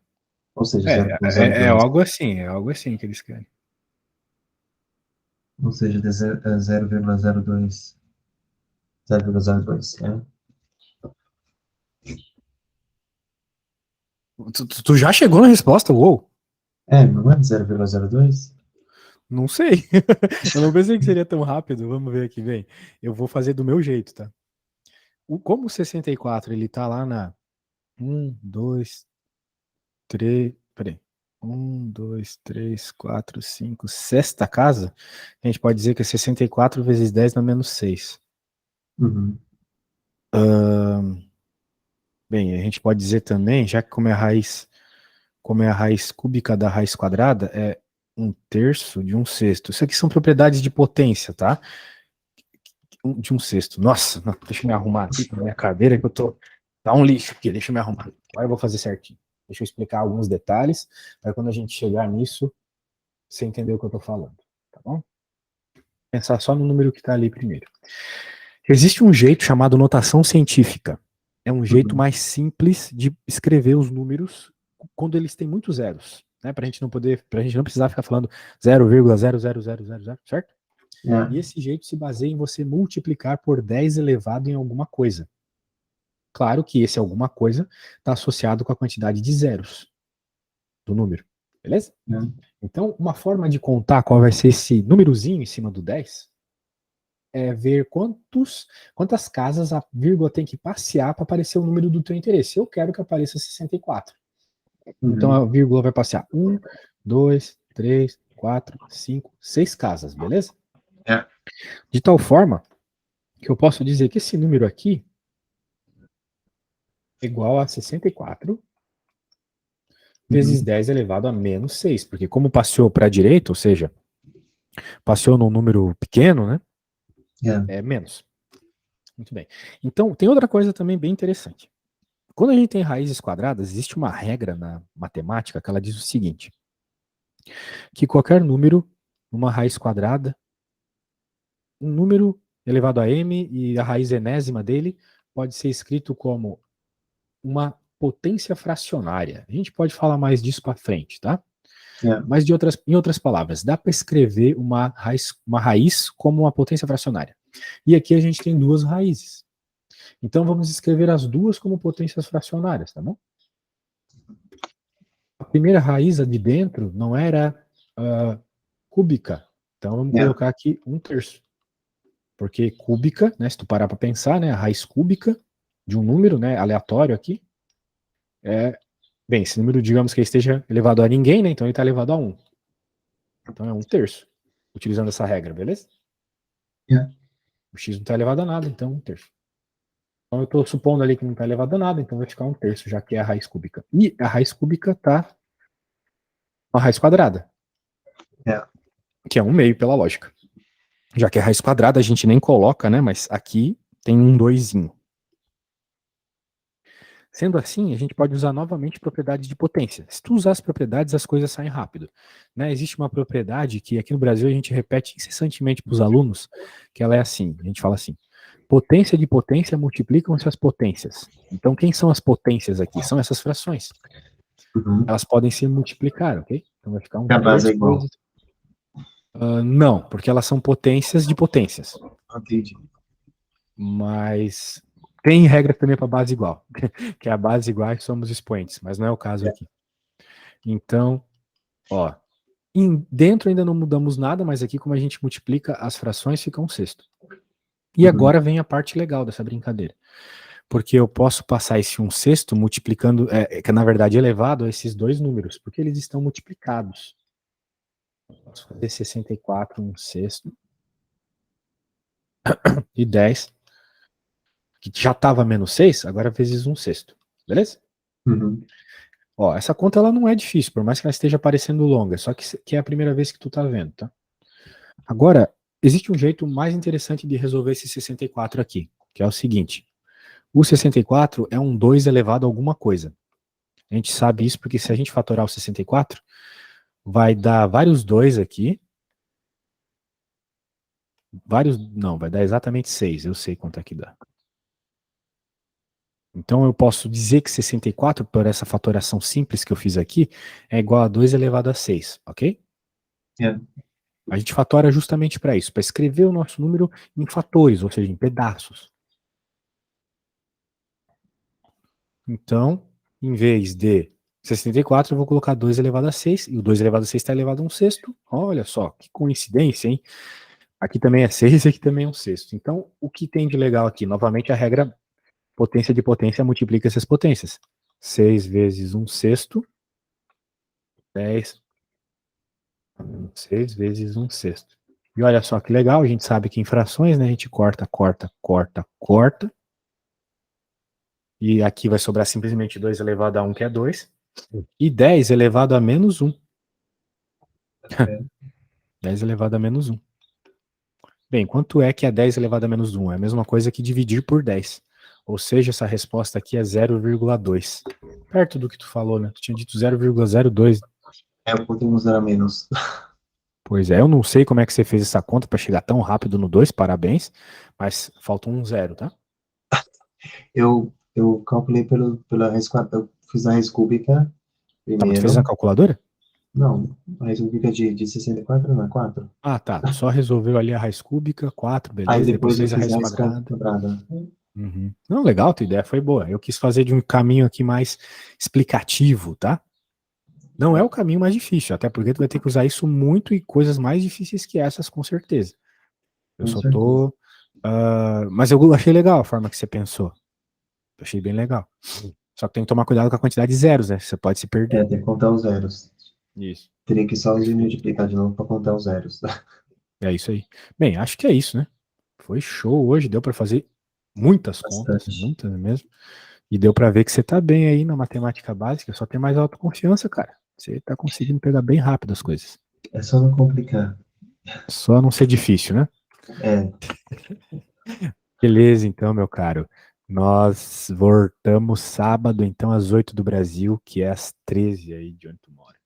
Ou seja, É 0,02. algo assim que eles querem. Ou seja, de 0,02. 0,02, é? Tu já chegou na resposta? Uou! É, não é 0,02? Não sei. Eu não pensei que seria tão rápido. Vamos ver aqui, vem. Eu vou fazer do meu jeito, tá? Como o 64 ele tá lá na 1, 2, 3. Peraí. 1, 2, 3, 4, 5, sexta casa. A gente pode dizer que é 64 vezes 10 dá menos 6. Uhum. Bem, a gente pode dizer também, já que como é a raiz cúbica da raiz quadrada, é 1/3 de 1/6. Isso aqui são propriedades de potência, tá? de um sexto. Nossa, não, deixa eu me arrumar aqui na minha cadeira que eu tô... Tá um lixo aqui, deixa eu me arrumar. Agora eu vou fazer certinho. Deixa eu explicar alguns detalhes, para quando a gente chegar nisso, você entender o que eu tô falando, tá bom? Pensar só no número que está ali primeiro. Existe um jeito chamado notação científica. É um jeito mais simples de escrever os números quando eles têm muitos zeros, né? Para a gente não precisar ficar falando 0,00000, certo? E esse jeito se baseia em você multiplicar por 10 elevado em alguma coisa. Claro que esse alguma coisa está associado com a quantidade de zeros do número, beleza? Então, uma forma de contar qual vai ser esse númerozinho em cima do 10 é ver quantas casas a vírgula tem que passear para aparecer o número do teu interesse. Eu quero que apareça 64. Então a vírgula vai passear 1, 2, 3, 4, 5, 6 casas, beleza? De tal forma que eu posso dizer que esse número aqui é igual a 64 vezes 10 elevado a menos 6, porque como passeou para a direita, ou seja, passeou num número pequeno, né? É menos. Muito bem. Então, tem outra coisa também bem interessante. Quando a gente tem raízes quadradas, existe uma regra na matemática que ela diz o seguinte, que qualquer número, uma raiz quadrada, um número elevado a m e a raiz enésima dele pode ser escrito como uma potência fracionária. A gente pode falar mais disso para frente, tá? Mas em outras palavras, dá para escrever uma raiz como uma potência fracionária. E aqui a gente tem duas raízes. Então vamos escrever as duas como potências fracionárias, tá bom? A primeira raiz de dentro não era cúbica. Então vamos colocar aqui 1/3. Porque cúbica, né, se tu parar para pensar, né, a raiz cúbica de um número, né, aleatório aqui, bem, esse número, digamos que esteja elevado a ninguém, né, então ele está elevado a 1. Então é 1/3, utilizando essa regra, beleza? O x não está elevado a nada, então 1/3. Então eu estou supondo ali que não está elevado a nada, então vai ficar 1/3, já que é a raiz cúbica. E a raiz cúbica está uma raiz quadrada, que é 1/2 pela lógica. Já que é raiz quadrada, a gente nem coloca, né? Mas aqui tem um 2zinho. Sendo assim, a gente pode usar novamente propriedades de potência. Se tu usar as propriedades, as coisas saem rápido. Né? Existe uma propriedade que aqui no Brasil a gente repete incessantemente para os alunos, que ela é assim, a gente fala assim, potência de potência multiplicam-se as potências. Então quem são as potências aqui? São essas frações. Elas podem se multiplicar, ok? Então vai ficar 1/3 vezes... não, porque elas são potências de potências. Entendi. Mas tem regra também para base igual, que é a base igual que somos expoentes, mas não é o caso aqui. Então, ó, dentro ainda não mudamos nada, mas aqui como a gente multiplica as frações, fica 1/6. E agora vem a parte legal dessa brincadeira. Porque eu posso passar esse 1/6 multiplicando, que na verdade é elevado a esses dois números, porque eles estão multiplicados. Posso fazer 64 1/6 e 10, que já estava menos 6, agora vezes 1/6. Beleza? Ó, essa conta ela não é difícil, por mais que ela esteja parecendo longa, só que é a primeira vez que tu tá vendo, tá? Agora, existe um jeito mais interessante de resolver esse 64 aqui, que é o seguinte. O 64 é um 2 elevado a alguma coisa. A gente sabe isso porque se a gente fatorar o 64, vai dar vários 2 aqui. Não, vai dar exatamente 6, eu sei quanto é que dá. Então eu posso dizer que 64, por essa fatoração simples que eu fiz aqui, é igual a 2 elevado a 6, ok? A gente fatora justamente para isso, para escrever o nosso número em fatores, ou seja, em pedaços. Então, em vez de 64, eu vou colocar 2 elevado a 6, e o 2 elevado a 6 está elevado a 1/6. Olha só, que coincidência, hein? Aqui também é 6 e aqui também é 1/6. Então, o que tem de legal aqui? Novamente a regra potência de potência multiplica essas potências. 6 vezes 1/6, 10, 6 vezes 1/6. E olha só que legal, a gente sabe que em frações, né, a gente corta, corta, corta, corta. E aqui vai sobrar simplesmente 2 elevado a 1, que é 2. E 10 elevado a menos 1. 10 elevado a menos 1. Bem, quanto é que é 10 elevado a menos 1? É a mesma coisa que dividir por 10. Ou seja, essa resposta aqui é 0,2. Perto do que tu falou, né? Tu tinha dito 0,02. É um pouquinho usar a menos. Pois é, eu não sei como é que você fez essa conta para chegar tão rápido no 2, parabéns, mas falta um zero, tá? Eu calculei pela raiz quadrada, eu fiz a raiz cúbica Tá, mas tu fez na primeiro. calculadora? Não, a raiz cúbica de 64 não é 4. Ah, tá. Tu só resolveu ali a raiz cúbica, 4, Aí beleza, depois depois eu fez a fiz a raiz raiz quadrada. quadrada. Uhum. Não, legal, tua ideia foi boa. Eu quis fazer de um caminho aqui mais explicativo, tá? Não é o caminho mais difícil, até porque tu vai ter que usar isso muito e coisas mais difíceis que essas, com certeza. Eu Com só certeza. tô. Mas eu achei legal a forma que você pensou. Eu achei bem legal. Só que tem que tomar cuidado com a quantidade de zeros, né? Você pode se É, perder. tem que contar os zeros. Isso. Teria que só Perfeito. multiplicar de novo para contar os zeros. É isso aí. Bem, acho que é isso, né? Foi show hoje, deu para fazer muitas contas, Bastante. muitas mesmo. E deu para ver que você tá bem aí na matemática básica, só tem mais autoconfiança, cara. Você tá conseguindo pegar bem rápido as coisas. É só não complicar. Só não ser difícil, né? É, Beleza, então, meu caro. Nós voltamos sábado, então, às 8 do Brasil, que é às 13 aí de onde tu mora.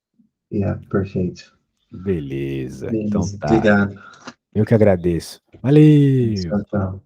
yeah, perfeito. Beleza, então Beleza, tá. obrigado. Eu que agradeço. Valeu! Tchau, tchau.